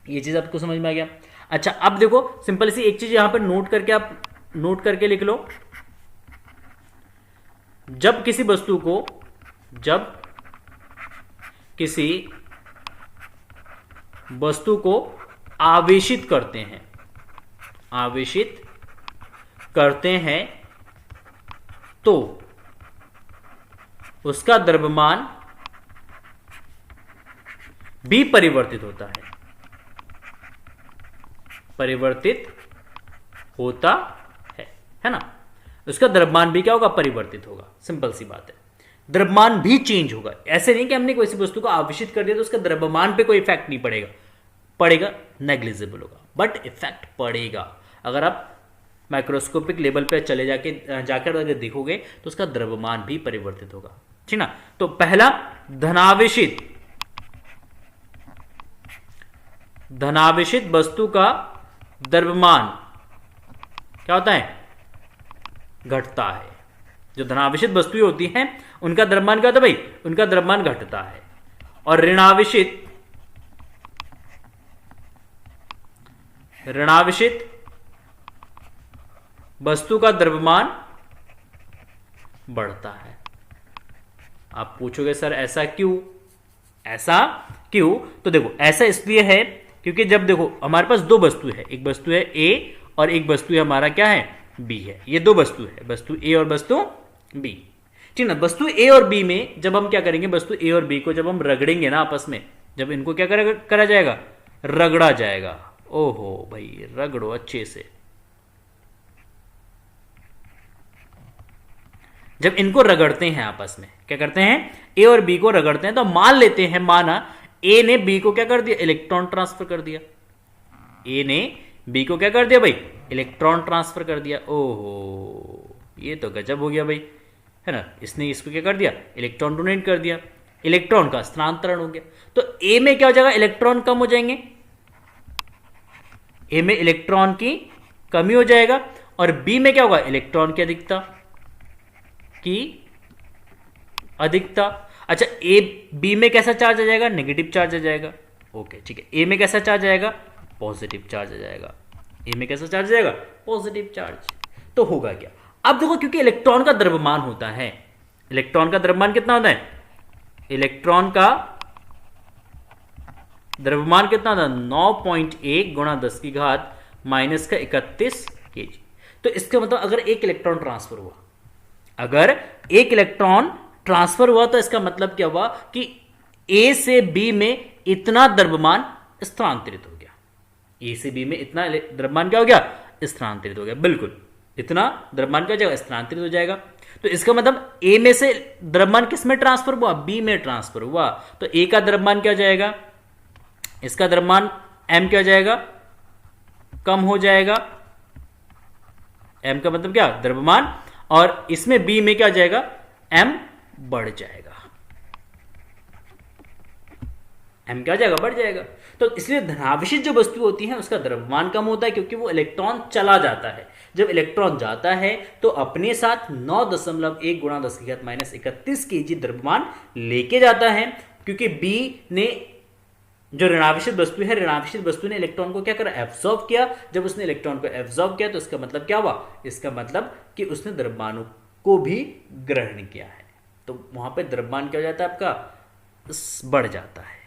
ये चीज आपको समझ में आ गया। अच्छा, अब देखो सिंपल सी एक चीज यहां पर नोट करके, आप नोट करके लिख लो, जब किसी वस्तु को, जब किसी वस्तु को आवेशित करते हैं, आवेशित करते हैं तो उसका द्रव्यमान भी परिवर्तित होता है, परिवर्तित होता है ना। उसका द्रव्यमान भी क्या होगा, परिवर्तित होगा, सिंपल सी बात है। द्रव्यमान भी चेंज होगा, ऐसे नहीं कि हमने कोई सी वस्तु को आवेशित कर दिया तो उसका द्रव्यमान पे कोई इफेक्ट नहीं पड़ेगा, पड़ेगा, नेग्लिजिबल होगा, बट इफेक्ट पड़ेगा। अगर आप माइक्रोस्कोपिक लेवल पे चले जाकर अगर देखोगे तो उसका द्रव्यमान भी परिवर्तित होगा, ठीक ना। तो पहला, धनावेशित वस्तु का द्रव्यमान क्या होता है, घटता है। जो धनावेशित वस्तुएं होती हैं उनका द्रव्यमान क्या होता है भाई, उनका द्रव्यमान घटता है। और ऋणावेशित वस्तु का द्रव्यमान बढ़ता है। आप पूछोगे सर ऐसा क्यों, ऐसा क्यों? तो देखो ऐसा इसलिए है क्योंकि जब देखो हमारे पास दो वस्तु है, एक वस्तु है ए और एक वस्तु है हमारा क्या है, बी है। ये दो वस्तु है, वस्तु ए और वस्तु बी, ठीक ना। वस्तु ए और बी में जब हम क्या करेंगे, वस्तु ए और बी को जब हम रगड़ेंगे ना आपस में, जब इनको क्या करा जाएगा, रगड़ा जाएगा। ओहो भाई, रगड़ो अच्छे से। जब इनको रगड़ते हैं आपस में, क्या करते हैं, ए और बी को रगड़ते हैं, तो मान लेते हैं, माना ए ने बी को क्या कर दिया, इलेक्ट्रॉन ट्रांसफर कर दिया। ए ने बी को क्या कर दिया भाई, इलेक्ट्रॉन ट्रांसफर कर दिया। ओहो, ये तो गजब हो गया भाई, है ना। इसने इसको क्या कर दिया, इलेक्ट्रॉन डोनेट कर दिया, इलेक्ट्रॉन का स्थानांतरण हो गया। तो ए में क्या हो जाएगा, इलेक्ट्रॉन कम हो जाएंगे, ए में इलेक्ट्रॉन की कमी हो जाएगा, और बी में क्या होगा, इलेक्ट्रॉन की अधिकता। अच्छा, ए बी में कैसा चार्ज आ जाएगा, नेगेटिव चार्ज आ जाएगा। ओके ठीक है, ए में कैसा चार्ज आएगा, पॉजिटिव चार्ज आ जाएगा। ए में कैसा चार्ज आएगा, पॉजिटिव चार्ज। तो होगा क्या, अब देखो, क्योंकि इलेक्ट्रॉन का द्रव्यमान होता है, इलेक्ट्रॉन का द्रव्यमान कितना होता है, इलेक्ट्रॉन का द्रव्यमान कितना होता है, 9.1 गुणा 10 की घात -31 kg। तो इसका मतलब अगर एक इलेक्ट्रॉन ट्रांसफर हुआ, अगर एक इलेक्ट्रॉन ट्रांसफर हुआ, तो इसका मतलब क्या हुआ कि ए से बी में इतना द्रव्यमान स्थानांतरित हो गया। ए से बी में इतना द्रव्यमान क्या हो गया, स्थानांतरित हो गया। बिल्कुल, इतना द्रव्यमान क्या हो जाएगा, स्थानांतरित हो जाएगा। तो इसका मतलब ए में से द्रव्यमान किस में ट्रांसफर हुआ, बी में ट्रांसफर हुआ। तो ए का द्रव्यमान क्या हो जाएगा, इसका द्रव्यमान एम क्या हो जाएगा, कम हो जाएगा। एम का मतलब क्या, द्रव्यमान, और इसमें बी में क्या हो जाएगा, एम बढ़ जाएगा। एम क्या हो जाएगा, बढ़ जाएगा। तो इसलिए धनावेशित जो वस्तु होती है उसका द्रव्यमान कम होता है, क्योंकि वो इलेक्ट्रॉन चला जाता है। जब इलेक्ट्रॉन जाता है तो अपने साथ 9.1 गुणा 10 की घात -31 kg द्रव्यमान लेके जाता है, क्योंकि बी ने जो ऋणावेशित वस्तु है, ऋणावेशित वस्तु ने इलेक्ट्रॉन को क्या करा, एब्जॉर्ब किया। जब उसने इलेक्ट्रॉन को एब्जॉर्ब किया तो इसका मतलब क्या हुआ, इसका मतलब कि उसने द्रव्यमानों को भी ग्रहण किया है। तो वहां पे द्रव्यमान क्या हो जाता है आपका, बढ़ जाता है।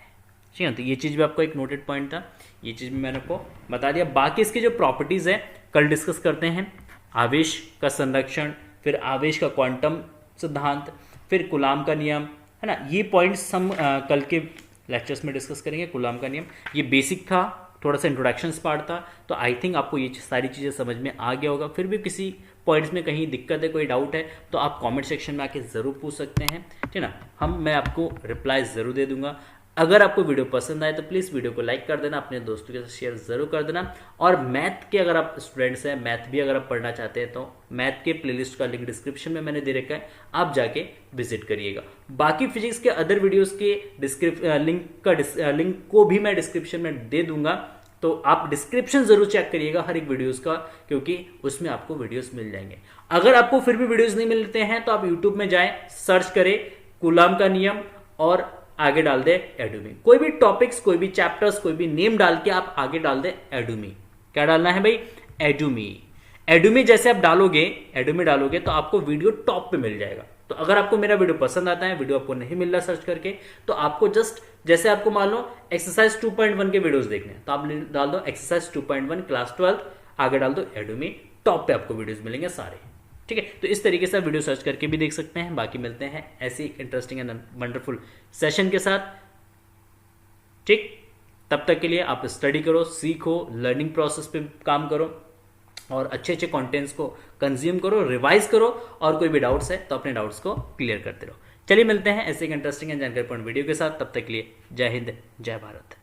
ठीक है, तो ये चीज भी आपको एक नोटेड पॉइंट था, ये चीज भी मैंने आपको बता दिया। बाकी इसकी जो प्रॉपर्टीज है कल डिस्कस करते हैं। आवेश का संरक्षण, फिर आवेश का क्वांटम सिद्धांत, फिर कूलाम का नियम, है ना। ये पॉइंट्स हम कल के लेक्चर्स में डिस्कस करेंगे। कूलाम का नियम ये बेसिक था, थोड़ा सा इंट्रोडक्शन पार्ट था, तो आई थिंक आपको ये सारी चीज़ें समझ में आ गया होगा। फिर भी किसी पॉइंट्स में कहीं दिक्कत है, कोई डाउट है, तो आप कमेंट सेक्शन में आके ज़रूर पूछ सकते हैं, ठीक है ना। मैं आपको रिप्लाई ज़रूर दे दूंगा। अगर आपको वीडियो पसंद आए तो प्लीज़ वीडियो को लाइक कर देना, अपने दोस्तों के साथ शेयर ज़रूर कर देना। और मैथ के अगर आप स्टूडेंट्स हैं, मैथ भी अगर आप पढ़ना चाहते हैं तो मैथ के प्लेलिस्ट का लिंक डिस्क्रिप्शन में मैंने दे रखा है, आप जाके विजिट करिएगा। बाकी फिजिक्स के अदर वीडियोस के लिंक को भी मैं डिस्क्रिप्शन में दे दूंगा, तो आप डिस्क्रिप्शन जरूर चेक करिएगा हर एक वीडियोस का, क्योंकि उसमें आपको वीडियोस मिल जाएंगे। अगर आपको फिर भी वीडियोस नहीं मिलते हैं तो आप यूट्यूब में जाएं, सर्च करें कूलाम का नियम और आगे डाल दे एडुमी। कोई भी टॉपिक्स, कोई भी चैप्टर्स, कोई भी नेम डाल के आप आगे डाल दे एडुमी। क्या डालना है भाई, एडुमी। एडुमी जैसे आप डालोगे, एडुमी डालोगे तो आपको वीडियो टॉप पे मिल जाएगा। तो अगर आपको मेरा वीडियो पसंद आता है, वीडियो आपको नहीं मिल रहा सर्च करके, तो आपको जस्ट जैसे आपको मान लो एक्सरसाइज 2.1 के वीडियोस देखने हैं, तो आप डाल दो एक्सरसाइज 2.1 क्लास 12, आगे डाल दो एडुमी, टॉप पे आपको वीडियोस मिलेंगे सारे। ठीक है, तो इस तरीके से आप वीडियो सर्च करके भी देख सकते हैं। बाकी मिलते हैं ऐसी इंटरेस्टिंग एंड वंडरफुल सेशन के साथ। ठीक, तब तक के लिए आप स्टडी करो, सीखो, लर्निंग प्रोसेस पे काम करो और अच्छे अच्छे कंटेंट्स को कंज्यूम करो, रिवाइज करो, और कोई भी डाउट्स है तो अपने डाउट्स को क्लियर करते रहो। चलिए मिलते हैं ऐसे एक इंटरेस्टिंग एंड जानकारीपूर्ण वीडियो के साथ। तब तक के लिए जय हिंद, जय भारत।